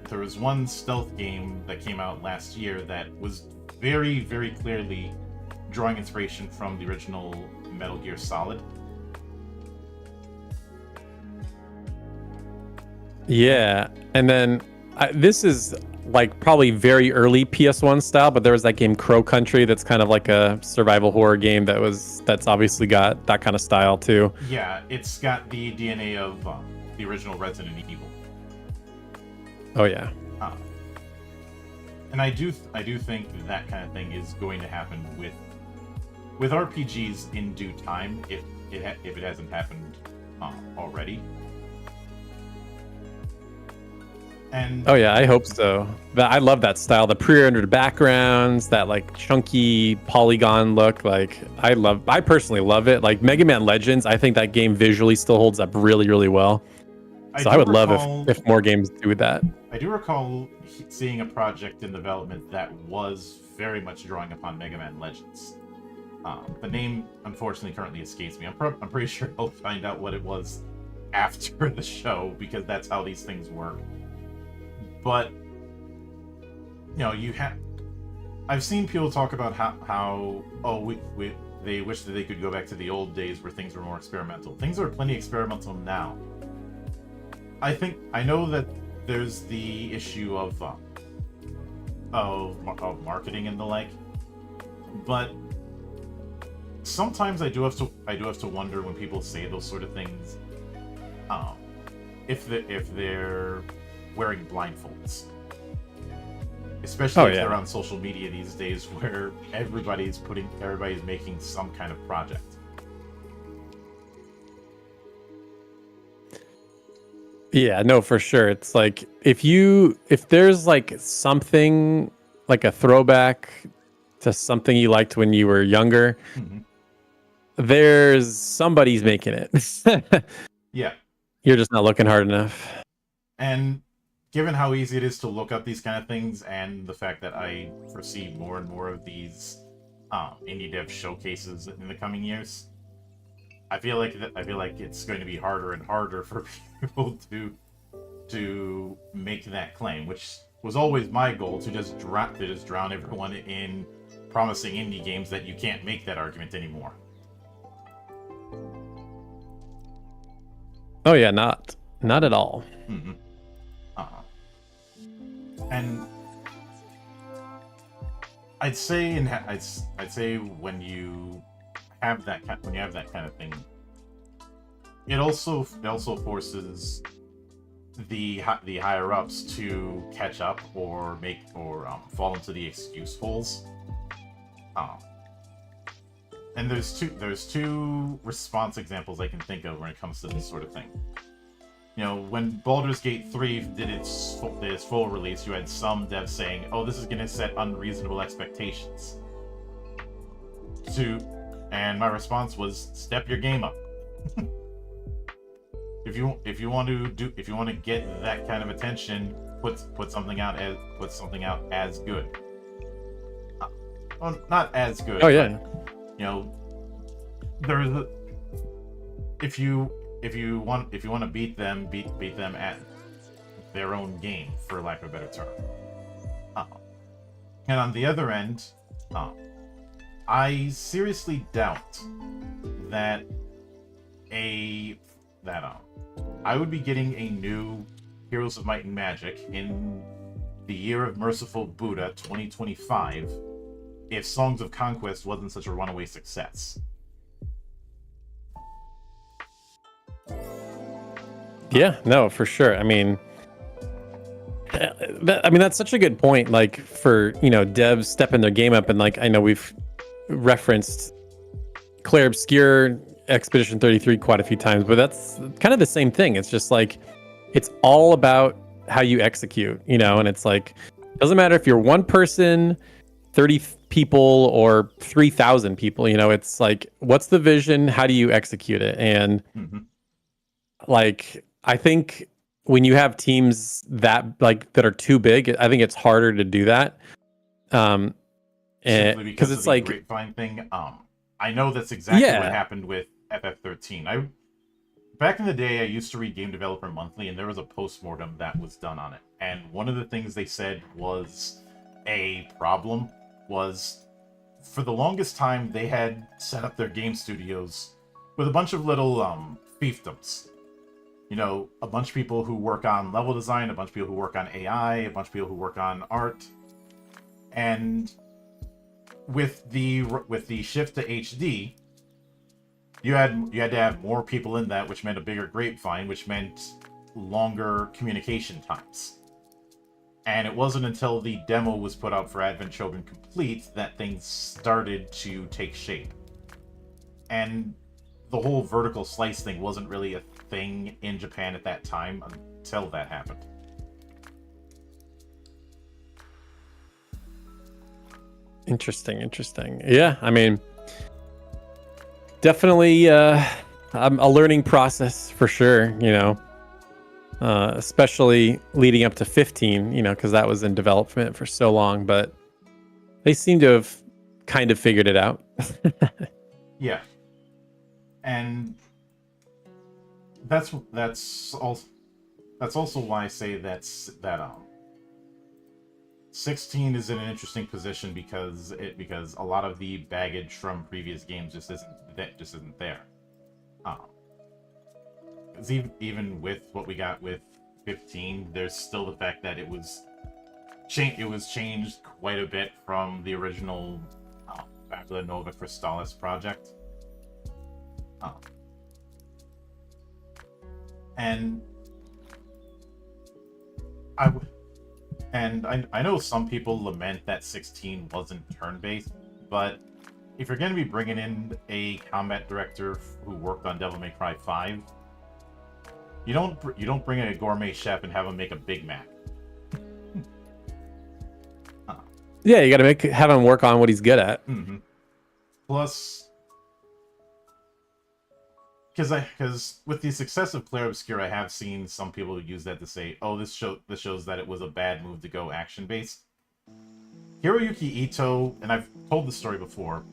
there was one stealth game that came out last year that was very, very clearly drawing inspiration from the original Metal Gear Solid. Yeah, and then this is like probably very early PS1 style, but there was that game Crow Country that's kind of like a survival horror game that's obviously got that kind of style too. Yeah, it's got the DNA of the original Resident Evil. Oh yeah. And I do think that kind of thing is going to happen with RPGs in due time, if it hasn't happened already. And oh yeah, I hope so. But I love that style, the pre-rendered backgrounds, that like chunky polygon look. Like I personally love it. Like Mega Man Legends, I think that game visually still holds up really, really well. So I would love if more games do that. I do recall seeing a project in development that was very much drawing upon Mega Man Legends. The name, unfortunately, currently escapes me. I'm pretty sure I'll find out what it was after the show, because that's how these things work. But, you know, I've seen people talk about how they wish that they could go back to the old days where things were more experimental. Things are plenty experimental now. I know that there's the issue of marketing and the like, but sometimes I do have to wonder when people say those sort of things, if they're wearing blindfolds, especially if they're on social media these days, where everybody's making some kind of project. Yeah, no, for sure. It's like if there's like something like a throwback to something you liked when you were younger, there's somebody's making it. Yeah. You're just not looking hard enough. And given how easy it is to look up these kind of things, and the fact that I foresee more and more of these indie dev showcases in the coming years, I feel like it's going to be harder and harder for people to make that claim, which was always my goal, to just drown everyone in promising indie games that you can't make that argument anymore. Oh yeah, not at all. And I'd say when you have that kind of thing, it also forces the higher ups to catch up or fall into the excuse holes. And there's two response examples I can think of when it comes to this sort of thing. You know, when Baldur's Gate 3 did its full release, you had some devs saying, "Oh, this is going to set unreasonable expectations." And my response was, "Step your game up." if you want to get that kind of attention, put something out as good. Well, not as good. Oh yeah. But, you know, there's a, if you want to beat them at their own game, for lack of a better term. And on the other end, I seriously doubt that I would be getting a new Heroes of Might and Magic in the year of Merciful Buddha 2025 if Songs of Conquest wasn't such a runaway success. Yeah, no, for sure. I mean, that's such a good point. Like for, devs stepping their game up, and like I know we've referenced Claire Obscure, Expedition 33 quite a few times, but that's kind of the same thing. It's just like it's all about how you execute, and it's like doesn't matter if you're one person, 30 people, or 3,000 people. It's like what's the vision? How do you execute it? And like I think when you have teams that are too big, I think it's harder to do that. Simply because it's like grapevine thing. I know that's exactly what happened with FF13. Back in the day, I used to read Game Developer Monthly, and there was a postmortem that was done on it. And one of the things they said was a problem was, for the longest time, they had set up their game studios with a bunch of little fiefdoms. A bunch of people who work on level design, a bunch of people who work on AI, a bunch of people who work on art. And with the shift to HD, you had to have more people in that, which meant a bigger grapevine, which meant longer communication times. And it wasn't until the demo was put out for Advent Children Complete that things started to take shape. And the whole vertical slice thing wasn't really a thing in Japan at that time until that happened. Interesting. Yeah, I mean, definitely a learning process for sure, especially leading up to 15, because that was in development for so long, but they seem to have kind of figured it out. Yeah. And that's also why I say that 16 is in an interesting position because a lot of the baggage from previous games just isn't there. Even with what we got with 15, there's still the fact that it was changed quite a bit from the original Fabula Nova Crystallis project. And I know some people lament that 16 wasn't turn-based, but if you're going to be bringing in a combat director who worked on Devil May Cry 5, you don't bring in a gourmet chef and have him make a Big Mac. Yeah, you got to have him work on what he's good at. Mm-hmm. Plus, because with the success of Claire Obscure, I have seen some people use that to say, "Oh, this shows that it was a bad move to go action based." Hiroyuki Ito, and I've told this story before,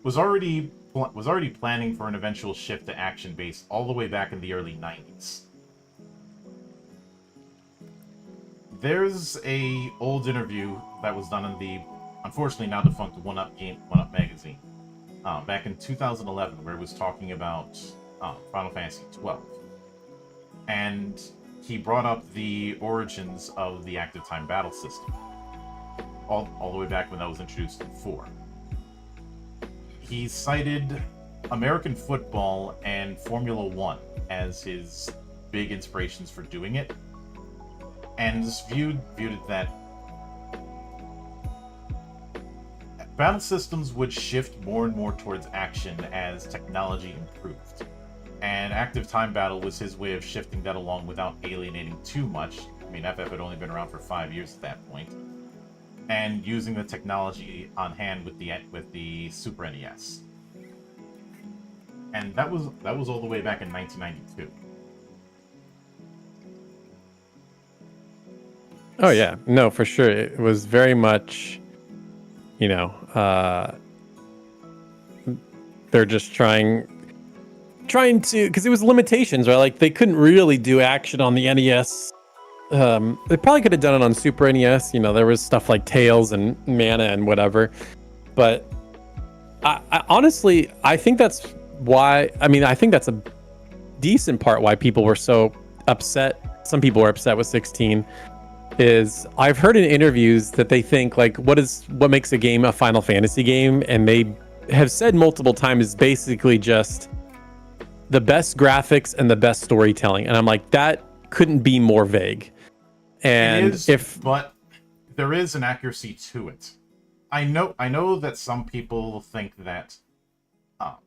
was already planning for an eventual shift to action based all the way back in the early 90s. There's a old interview that was done in the unfortunately now defunct One Up magazine back in 2011, where it was talking about Final Fantasy XII, and he brought up the origins of the active time battle system, all the way back when that was introduced in 4. He cited American football and Formula One as his big inspirations for doing it, and just viewed it that battle systems would shift more and more towards action as technology improved. And active time battle was his way of shifting that along without alienating too much. I mean, FF had only been around for 5 years at that point. And using the technology on hand with the Super NES. And that was all the way back in 1992. Oh yeah, no, for sure. It was very much, you know, they're just trying to, because it was limitations, right? Like they couldn't really do action on the NES. They probably could have done it on Super NES. You know, there was stuff like Tails and Mana and whatever. But I honestly, I think that's why. I mean, I think that's a decent part why people were so upset. Some people were upset with 16. Is I've heard in interviews that they think like, what makes a game a Final Fantasy game, and they have said multiple times is basically just the best graphics and the best storytelling. And I'm like, that couldn't be more vague. And but there is an accuracy to it. I know that some people think that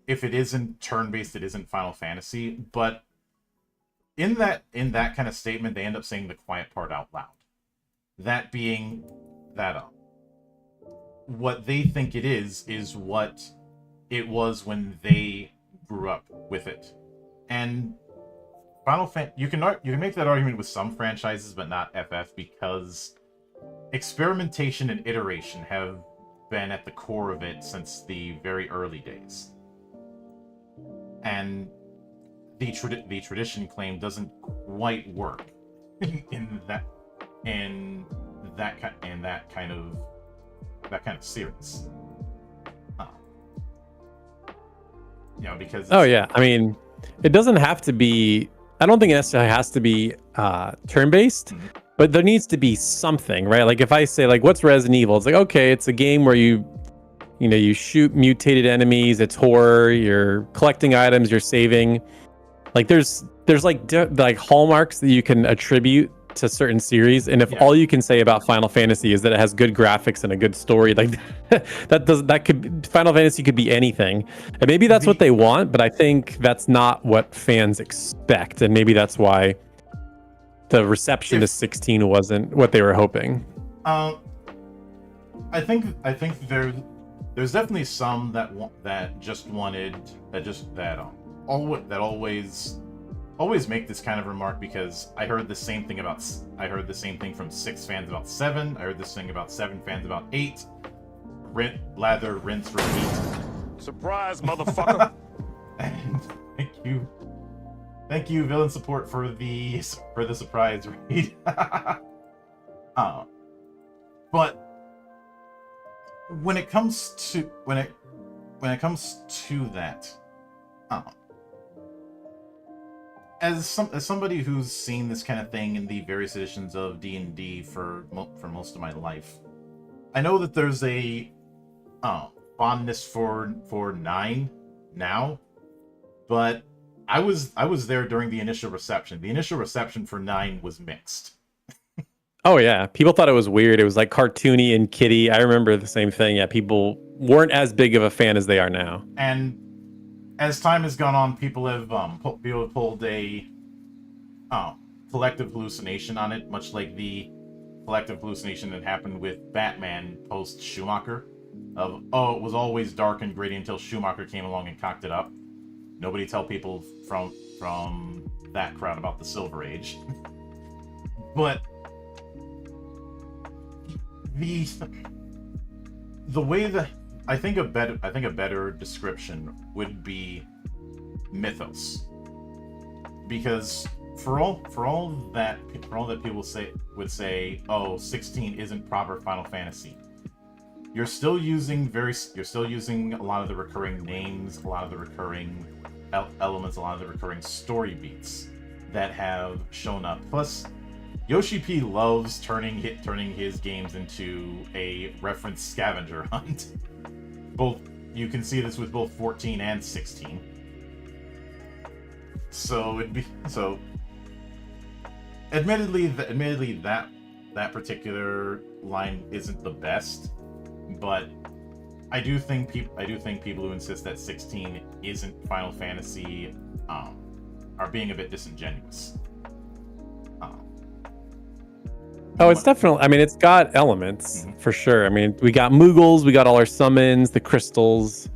if it isn't turn-based, it isn't Final Fantasy. But in that kind of statement, they end up saying the quiet part out loud. That being that what they think it is what it was when they grew up with it. And you can make that argument with some franchises, but not FF, because experimentation and iteration have been at the core of it since the very early days. And the tradition claim doesn't quite work in that kind of series. Because oh yeah, I mean, it doesn't have to be. I don't think it necessarily has to be turn-based, mm-hmm. but there needs to be something, right? Like if I say like, what's Resident Evil? It's like, okay, it's a game where you shoot mutated enemies. It's horror. You're collecting items. You're saving. Like there's like hallmarks that you can attribute to certain series, and if all you can say about Final Fantasy is that it has good graphics and a good story, like Final Fantasy could be anything, and maybe that's what they want, but I think that's not what fans expect, and maybe that's why the reception to 16 wasn't what they were hoping. I think there's definitely some that always make this kind of remark, because I heard the same thing from 6 fans about 7. I heard this thing about 7 fans about 8. Lather, rinse, repeat. Surprise, motherfucker. And thank you, villain support, for the surprise read. But when it comes to that, as somebody who's seen this kind of thing in the various editions of D&D for most of my life, I know that there's a fondness for 9 now, but I was there during the initial reception. The initial reception for 9 was mixed. Oh yeah, people thought it was weird. It was like cartoony and kiddie. I remember the same thing. Yeah, people weren't as big of a fan as they are now. And as time has gone on, people have pulled a collective hallucination on it, much like the collective hallucination that happened with Batman post Schumacher. It was always dark and gritty until Schumacher came along and cocked it up. Nobody tell people from that crowd about the Silver Age. But the way that I think a better description would be mythos, because for all that people would say, oh, 16 isn't proper Final Fantasy. You're still using a lot of the recurring names, a lot of the recurring elements, a lot of the recurring story beats that have shown up. Plus, Yoshi P loves turning his games into a reference scavenger hunt. You can see this with both 14 and 16. Admittedly that particular line isn't the best, but I do think people who insist that 16 isn't Final Fantasy are being a bit disingenuous. It's definitely, I mean, it's got elements, for sure. I mean, we got Moogles, we got all our summons, the crystals.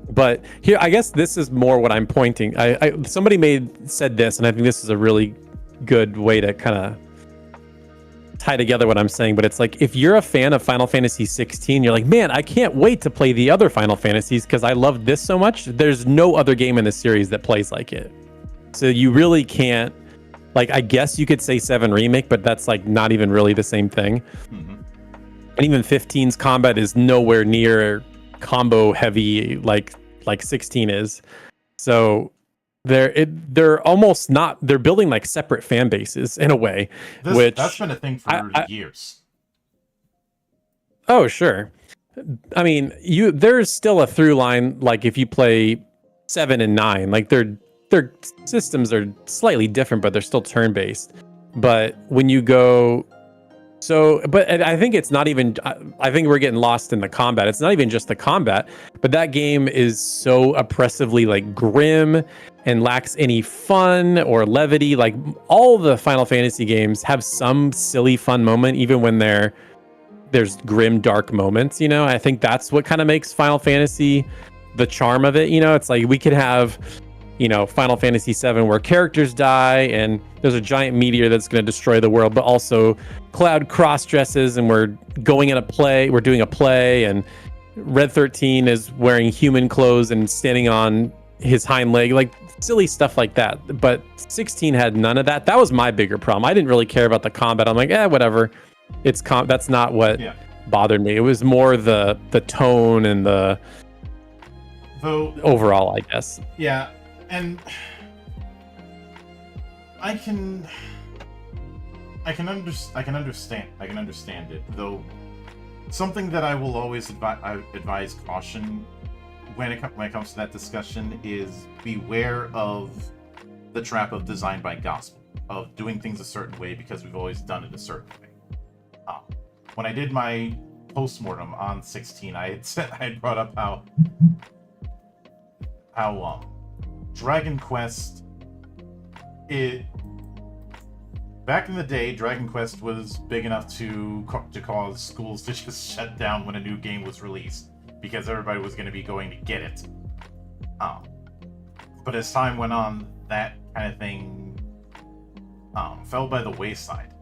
But here, I guess this is more what I'm pointing. Somebody said this, and I think this is a really good way to kind of tie together what I'm saying, but it's like if you're a fan of Final Fantasy 16, you're like, man, I can't wait to play the other Final Fantasies because I love this so much. There's no other game in the series that plays like it. So you really can't, like, I guess you could say 7 Remake, but that's like not even really the same thing. Mm-hmm. And even 15's combat is nowhere near combo heavy like 16 is. So they're almost not, they're building like separate fan bases in a way, That's been a thing for years. Oh, sure. I mean, there's still a through line, like if you play 7 and 9, like their systems are slightly different, but they're still turn-based. But when you go but I think it's not even, I think we're getting lost in the combat. It's not even just the combat, but that game is so oppressively like grim and lacks any fun or levity. Like all the Final Fantasy games have some silly fun moment, even when there's grim, dark moments, you know? I think that's what kind of makes Final Fantasy the charm of it. You know, it's like we could have, you know, Final Fantasy 7 where characters die and there's a giant meteor that's going to destroy the world, but also Cloud cross dresses and we're doing a play, and Red 13 is wearing human clothes and standing on his hind leg, like silly stuff like that. But 16 had none of that. That was my bigger problem. I didn't really care about the combat. I'm like, whatever. That's not what bothered me. It was more the tone and the overall, I guess. Yeah. And I can understand it, though. Something that I will always advise caution when it comes to that discussion is beware of the trap of design by gospel, of doing things a certain way because we've always done it a certain way. When I did my postmortem on 16, I had brought up how Dragon Quest, back in the day, Dragon Quest was big enough to cause schools to just shut down when a new game was released because everybody was going to be going to get it. But as time went on, that kind of thing fell by the wayside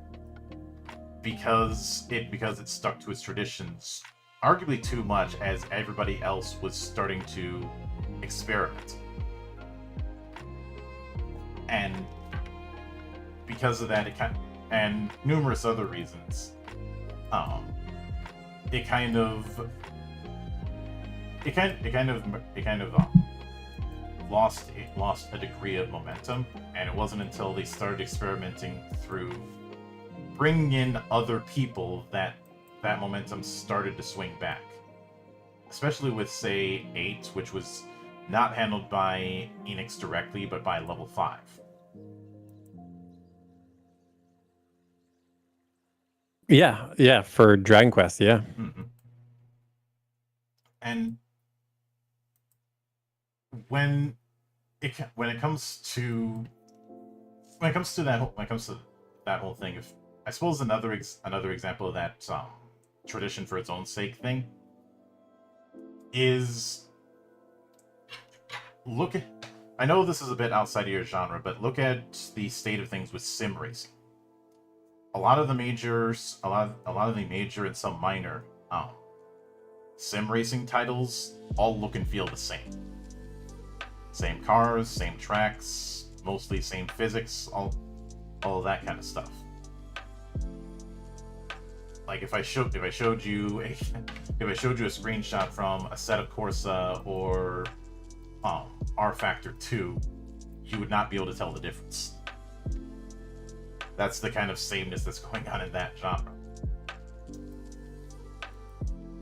because it stuck to its traditions, arguably too much, as everybody else was starting to experiment. And because of that, and numerous other reasons, it kind of lost a degree of momentum. And it wasn't until they started experimenting through bringing in other people that momentum started to swing back. Especially with, say, 8, which was not handled by Enix directly, but by Level 5. Yeah, for Dragon Quest, yeah. Mm-hmm. And when it comes to that whole thing, if I suppose another example of that tradition for its own sake thing is, I know this is a bit outside of your genre, but look at the state of things with sim racing. A lot of the major and some minor sim racing titles all look and feel the same. Same cars, same tracks, mostly same physics, all of that kind of stuff. Like if I showed you a screenshot from Assetto Corsa or R Factor 2, you would not be able to tell the difference. That's the kind of sameness that's going on in that genre.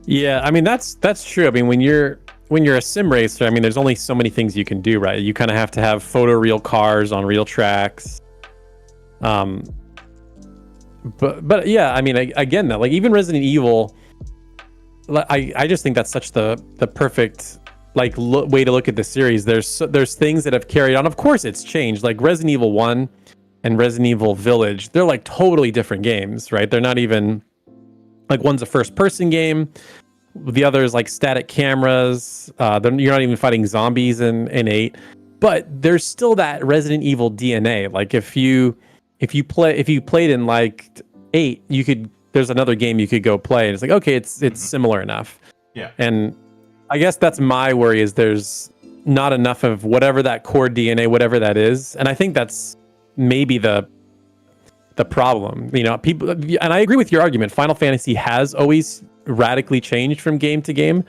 Yeah, I mean that's true. I mean when you're a sim racer, I mean there's only so many things you can do, right? You kind of have to have photoreal cars on real tracks. But yeah, I mean again, that like even Resident Evil, I just think that's such the perfect way to look at the series. There's things that have carried on. Of course, it's changed. Like Resident Evil 1 and Resident Evil Village, they're like totally different games, right? They're not even like, one's a first-person game, the other is like static cameras. You're not even fighting zombies in 8, but there's still that Resident Evil DNA. Like if you played and liked 8, there's another game you could go play, and it's like, okay, it's similar enough. Yeah. And I guess that's my worry, is there's not enough of whatever that core DNA, whatever that is. And I think that's maybe the problem. People, and I agree with your argument. Final Fantasy has always radically changed from game to game,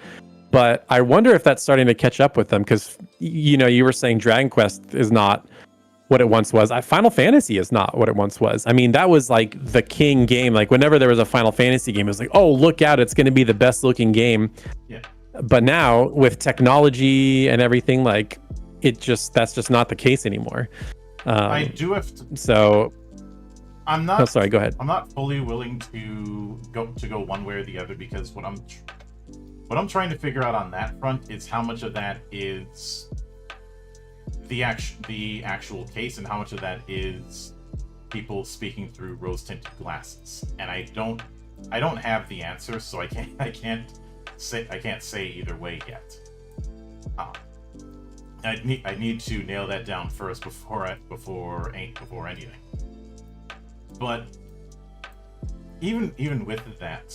but I wonder if that's starting to catch up with them, because you were saying Dragon Quest is not what it once was. Final Fantasy is not what it once was. I mean, that was like the king game. Like whenever there was a Final Fantasy game, it was like, oh, look out, it's going to be the best looking game. Yeah. But now with technology and everything, like that's just not the case anymore. I do have to. So I'm not. Oh, sorry. Go ahead. I'm not fully willing to go one way or the other, because what I'm trying to figure out on that front is how much of that is the actual case, and how much of that is people speaking through rose-tinted glasses. And I don't have the answer, so I can't say either way yet. I need to nail that down first before anything. But even with that,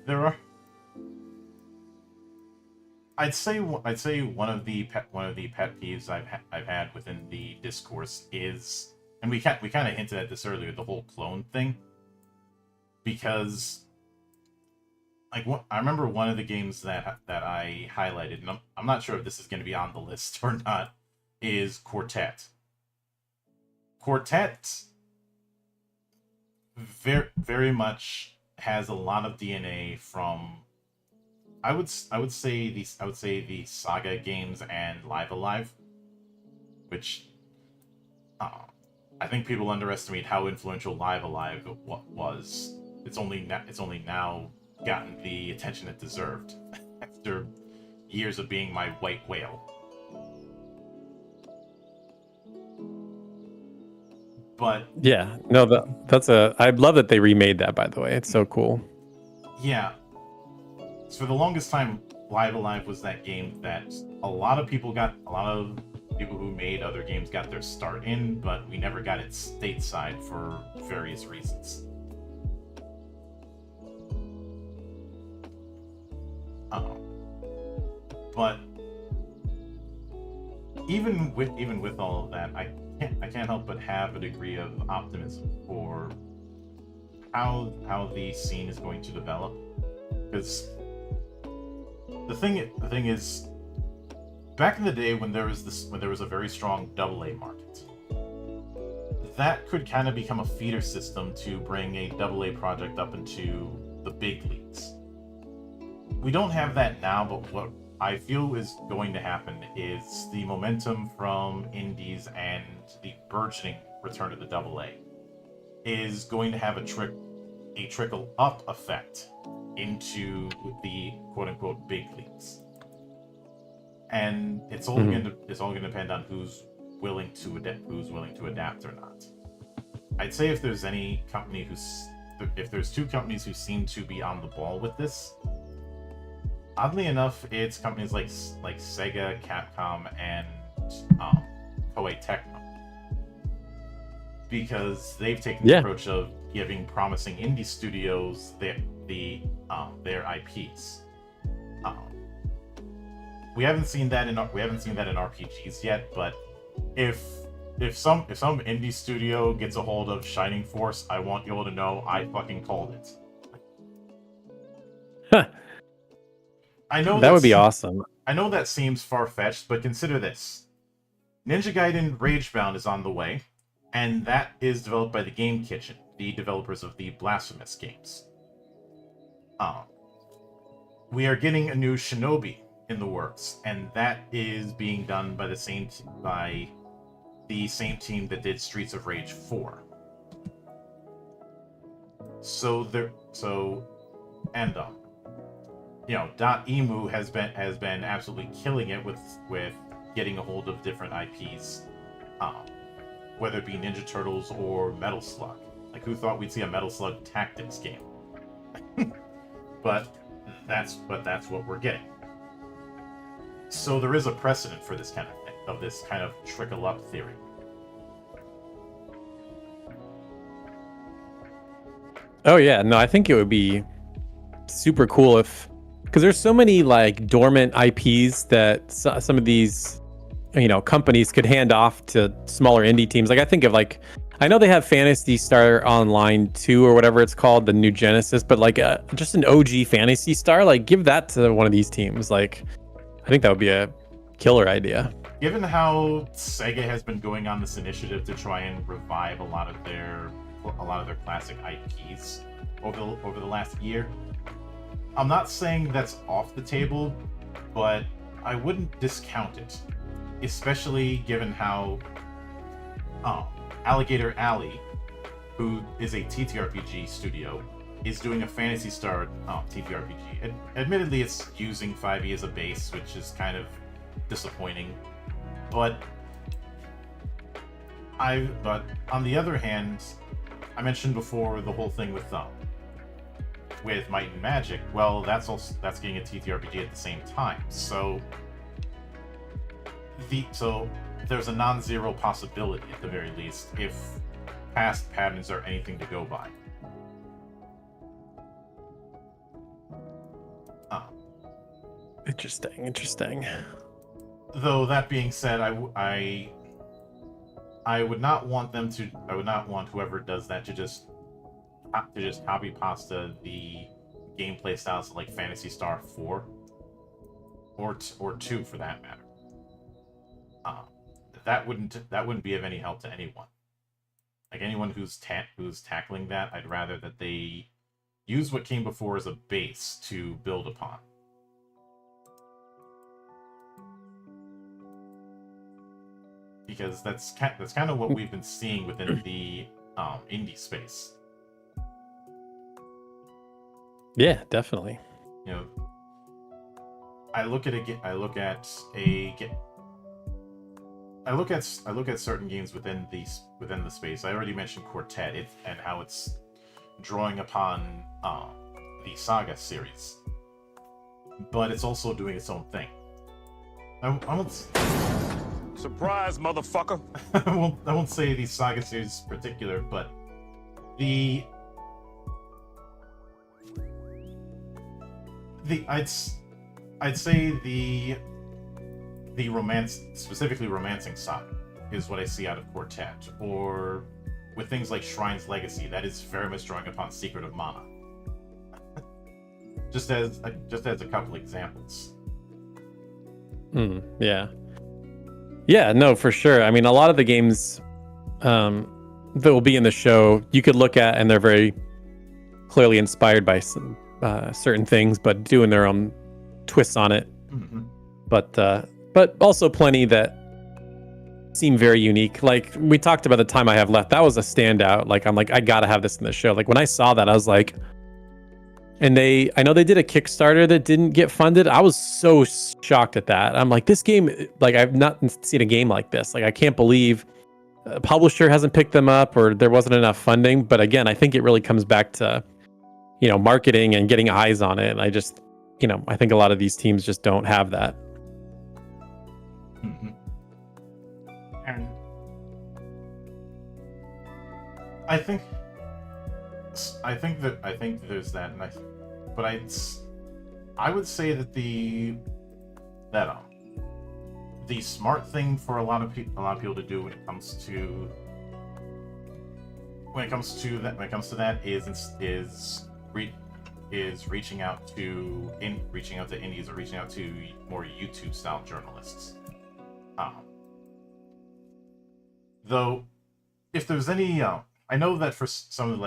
there are. I'd say one of the pet peeves I've had within the discourse is, and we kind of hinted at this earlier, the whole clone thing, because I remember one of the games that I highlighted, and I'm not sure if this is going to be on the list or not, is Quartet. Quartet very much has a lot of DNA from, I would say the Saga games and Live Alive, which I think people underestimate how influential Live Alive was. It's only now gotten the attention it deserved after years of being my white whale. But yeah, no, I love that they remade that, by the way. It's so cool. Yeah. So for the longest time, Live Alive was that game that a lot of people who made other games got their start in, but we never got it stateside for various reasons. But even with all of that, I can't help but have a degree of optimism for how the scene is going to develop, because the thing is, back in the day when there was a very strong AA market, that could kind of become a feeder system to bring a AA project up into the big leagues. We don't have that now, but what I feel is going to happen is the momentum from indies and the burgeoning return of the AA is going to have a trickle up effect into the quote unquote big leagues, and it's all going to depend on who's willing to adapt or not. I'd say if there's two companies who seem to be on the ball with this, oddly enough, it's companies like Sega, Capcom, and Koei Tecmo, because they've taken the approach of giving promising indie studios their IPs. We haven't seen that in RPGs yet, but if some indie studio gets a hold of Shining Force, I want you all to know I fucking called it. Huh. I know that would be awesome. I know that seems far-fetched, but consider this. Ninja Gaiden Ragebound is on the way, and that is developed by the Game Kitchen, the developers of the Blasphemous games. We are getting a new Shinobi in the works, and that is being done by the same team that did Streets of Rage 4. .emu has been absolutely killing it with getting a hold of different IPs, whether it be Ninja Turtles or Metal Slug. Like, who thought we'd see a Metal Slug Tactics game? but that's what we're getting. So there is a precedent for this kind of thing, of this kind of trickle up theory. Oh yeah, no, I think it would be super cool if, because there's so many like dormant IPs that some of these, companies could hand off to smaller indie teams. Like I think of like, I know they have Phantasy Star Online 2 or whatever it's called, the new Genesis, but like just an OG Phantasy Star, like give that to one of these teams. Like I think that would be a killer idea. Given how Sega has been going on this initiative to try and revive a lot of their classic IPs over the last year, I'm not saying that's off the table, but I wouldn't discount it, especially given how Alligator Alley, who is a TTRPG studio, is doing a Phantasy Star TTRPG. Admittedly, it's using 5e as a base, which is kind of disappointing. But on the other hand, I mentioned before the whole thing with Might and Magic. Well, that's getting a TTRPG at the same time. So there's a non-zero possibility at the very least if past patterns are anything to go by. Interesting. Though that being said, I would not want them to. I would not want whoever does that to just copy pasta the gameplay styles like Phantasy Star 4 or 2 for that matter. That wouldn't be of any help to anyone. Like anyone who's tackling that, I'd rather that they use what came before as a base to build upon. Because that's kind of what we've been seeing within the indie space. Yeah, definitely. I look at certain games within the space. I already mentioned Quartet and how it's drawing upon the Saga series, but it's also doing its own thing. I won't. Surprise, motherfucker! I won't say the Saga series in particular, but I'd say the romance, specifically romancing saga, is what I see out of Quartet, or with things like Shrine's Legacy, that is very much drawing upon Secret of Mana. just as a couple examples. Yeah, no, for sure. I mean, a lot of the games that will be in the show, you could look at, and they're very clearly inspired by some certain things, but doing their own twists on it. Mm-hmm. But also plenty that seem very unique. Like we talked about the Time I Have Left. That was a standout. Like I'm like, I gotta have this in the show. Like when I saw that, I was like, and I know they did a Kickstarter that didn't get funded. I was so shocked at that. I'm like, this game, like I've not seen a game like this. Like I can't believe a publisher hasn't picked them up or there wasn't enough funding. But again, I think it really comes back to, marketing and getting eyes on it. And I just, I think a lot of these teams just don't have that. Mm-hmm. And I think there's that, but I would say that the smart thing for a lot of people to do when it comes to that is reaching out to indies or reaching out to more YouTube style journalists. Though, if there's any, I know that for some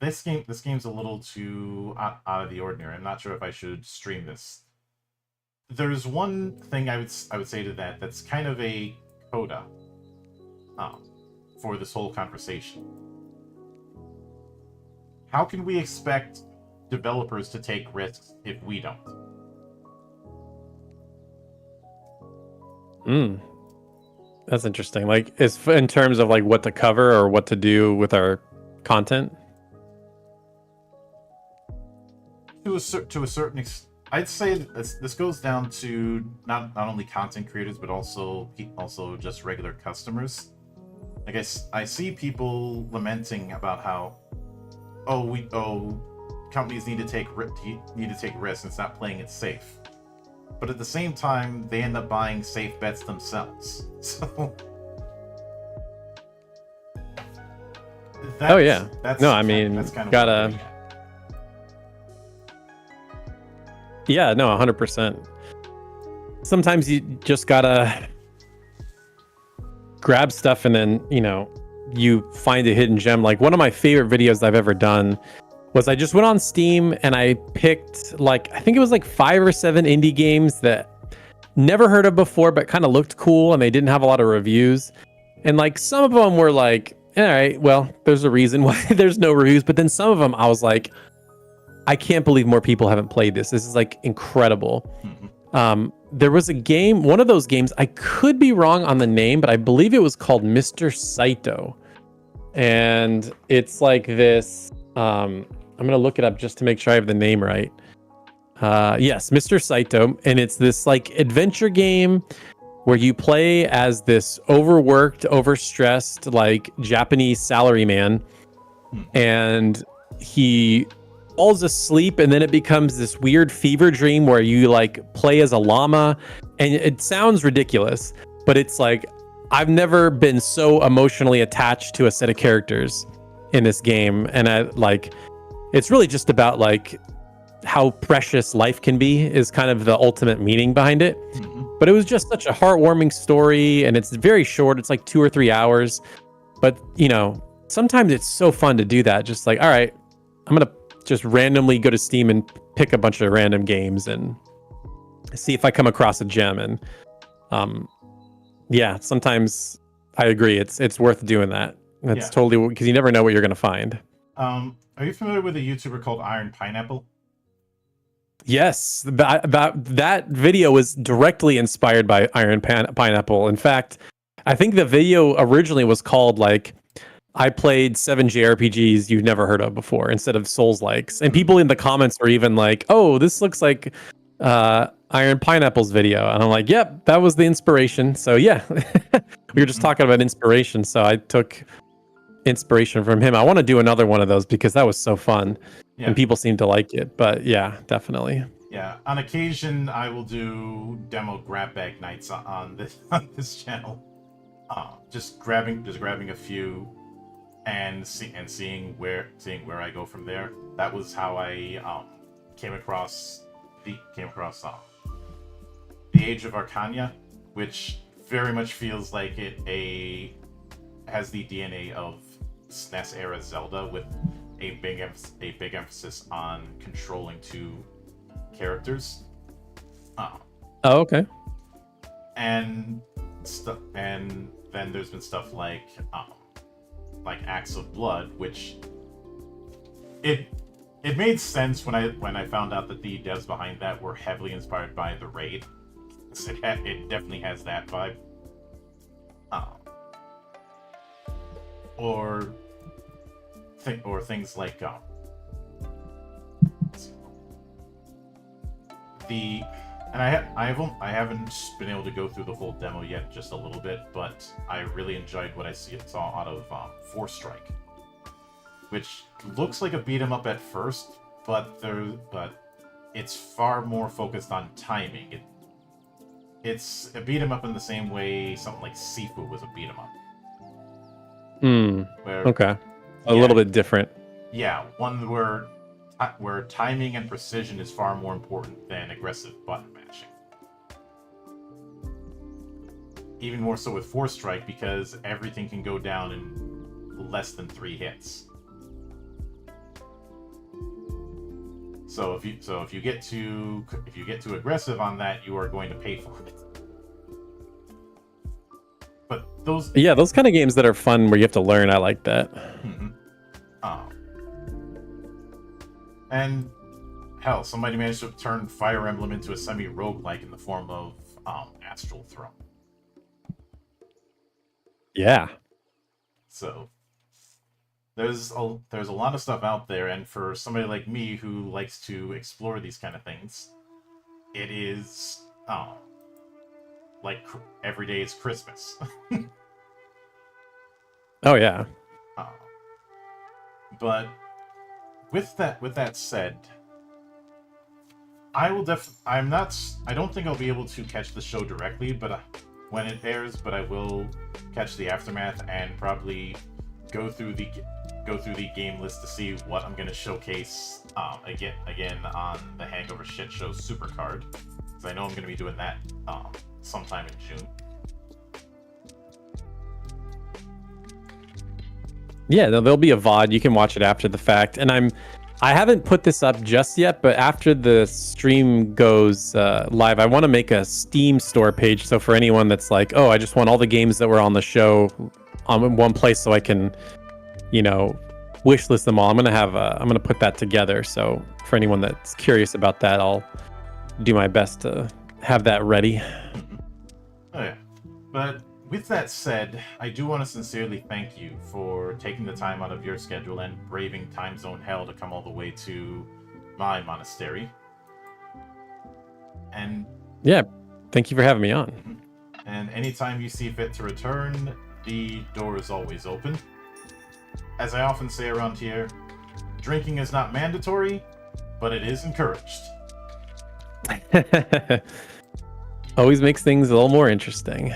this game's a little too out of the ordinary. I'm not sure if I should stream this. There's one thing I would say to that's kind of a coda for this whole conversation. How can we expect developers to take risks if we don't? That's interesting. Like, is in terms of like what to cover or what to do with our content. To a certain extent, I'd say this goes down to not only content creators but also just regular customers. I guess I see people lamenting about how companies need to take risks and stop playing it safe. But at the same time, they end up buying safe bets themselves. So Oh yeah. That's No, I mean, that's kind of gotta. Yeah, no, 100%. Sometimes you just gotta grab stuff and then, you find a hidden gem. Like one of my favorite videos I've ever done was I just went on Steam and I picked I think it was like 5 or 7 indie games that never heard of before, but kind of looked cool and they didn't have a lot of reviews. And like some of them were like, all right, well, there's a reason why there's no reviews. But then some of them I was like, I can't believe more people haven't played this. This is like incredible. There was a game, one of those games, I could be wrong on the name, but I believe it was called Mr. Saito. And it's like this, I'm going to look it up just to make sure I have the name right. Yes, Mr. Saito. And it's this like adventure game where you play as this overworked, overstressed, like Japanese salaryman. And he falls asleep and then it becomes this weird fever dream where you like play as a llama, and it sounds ridiculous, but it's like I've never been so emotionally attached to a set of characters in this game. And it's really just about like how precious life can be is kind of the ultimate meaning behind it. But it was just such a heartwarming story, and it's very short. It's like 2 or 3 hours, but sometimes it's so fun to do that. Just like, all right, I'm gonna just randomly go to Steam and pick a bunch of random games and see if I come across a gem. And yeah, sometimes I agree. It's worth doing that. That's totally, because you never know what you're gonna find. Are you familiar with a YouTuber called Iron Pineapple? Yes, that video was directly inspired by Iron Pineapple. In fact, I think the video originally was called like, I played 7 JRPGs you've never heard of before instead of Souls-likes. And people in the comments were even like, oh, this looks like Iron Pineapple's video. And I'm like, yep, that was the inspiration. So yeah, we were just talking about inspiration. So I took inspiration from him. I want to do another one of those because that was so fun. Yeah. And people seem to like it. But yeah, definitely. Yeah, on occasion I will do demo grab bag nights on this channel. Just grabbing a few and seeing where I go from there. That was how I came across the Age of Arcania, which very much feels like it has the DNA of SNES era Zelda, with a big emphasis on controlling 2 characters. Oh, okay. And then there's been stuff like Acts of Blood, which it made sense when I found out that the devs behind that were heavily inspired by The Raid. It definitely has that vibe. Or things like I haven't been able to go through the full demo yet, just a little bit, but I really enjoyed what I saw out of Force Strike, which looks like a beat 'em up at first, but it's far more focused on timing. It's a beat 'em up in the same way something like Sifu was a beat 'em up. Okay. A little bit different. Yeah, one where timing and precision is far more important than aggressive button mashing. Even more so with Force Strike, because everything can go down in less than 3 hits. So if you get too aggressive on that, you are going to pay for it. But those kind of games that are fun where you have to learn, I like that. Mm-hmm. And hell, somebody managed to turn Fire Emblem into a semi-roguelike in the form of Astral Throne. Yeah. So there's a lot of stuff out there, and for somebody like me who likes to explore these kind of things, it is like every day is Christmas. Oh yeah. But with that said, I will I don't think I'll be able to catch the show directly, but when it airs, but I will catch the aftermath and probably go through the game list to see what I'm gonna showcase again on the Hangover Shit Show Supercard, because I know I'm gonna be doing that sometime in June. Yeah, there'll be a VOD. You can watch it after the fact. And I haven't put this up just yet, but after the stream goes live, I want to make a Steam store page. So for anyone that's like, oh, I just want all the games that were on the show on one place so I can, wish list them all. I'm gonna put that together. So for anyone that's curious about that, I'll do my best to have that ready. Oh yeah, but with that said, I do want to sincerely thank you for taking the time out of your schedule and braving time zone hell to come all the way to my monastery. And yeah, thank you for having me on. And anytime you see fit to return, the door is always open. As I often say around here, drinking is not mandatory, but it is encouraged. Always makes things a little more interesting.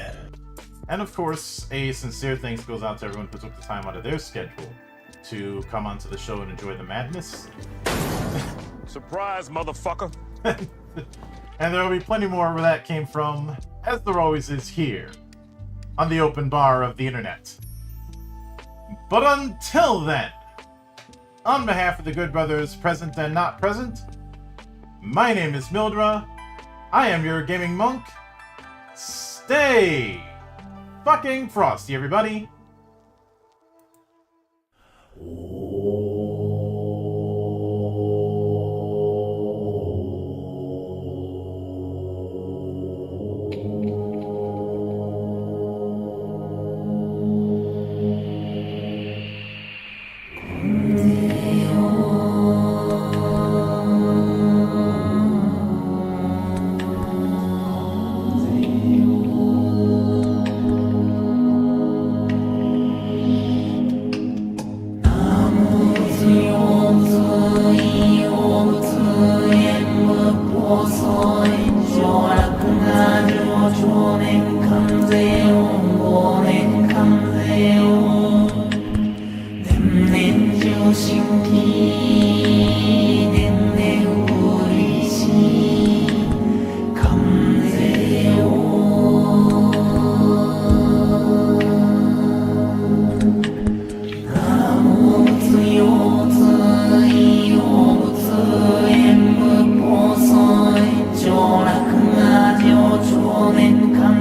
And of course, a sincere thanks goes out to everyone who took the time out of their schedule to come onto the show and enjoy the madness. Surprise, motherfucker. And there will be plenty more where that came from, as there always is here, on the open bar of the internet. But until then, on behalf of the good brothers present and not present, my name is Mildra, I am your gaming monk. Stay fucking frosty, everybody. Come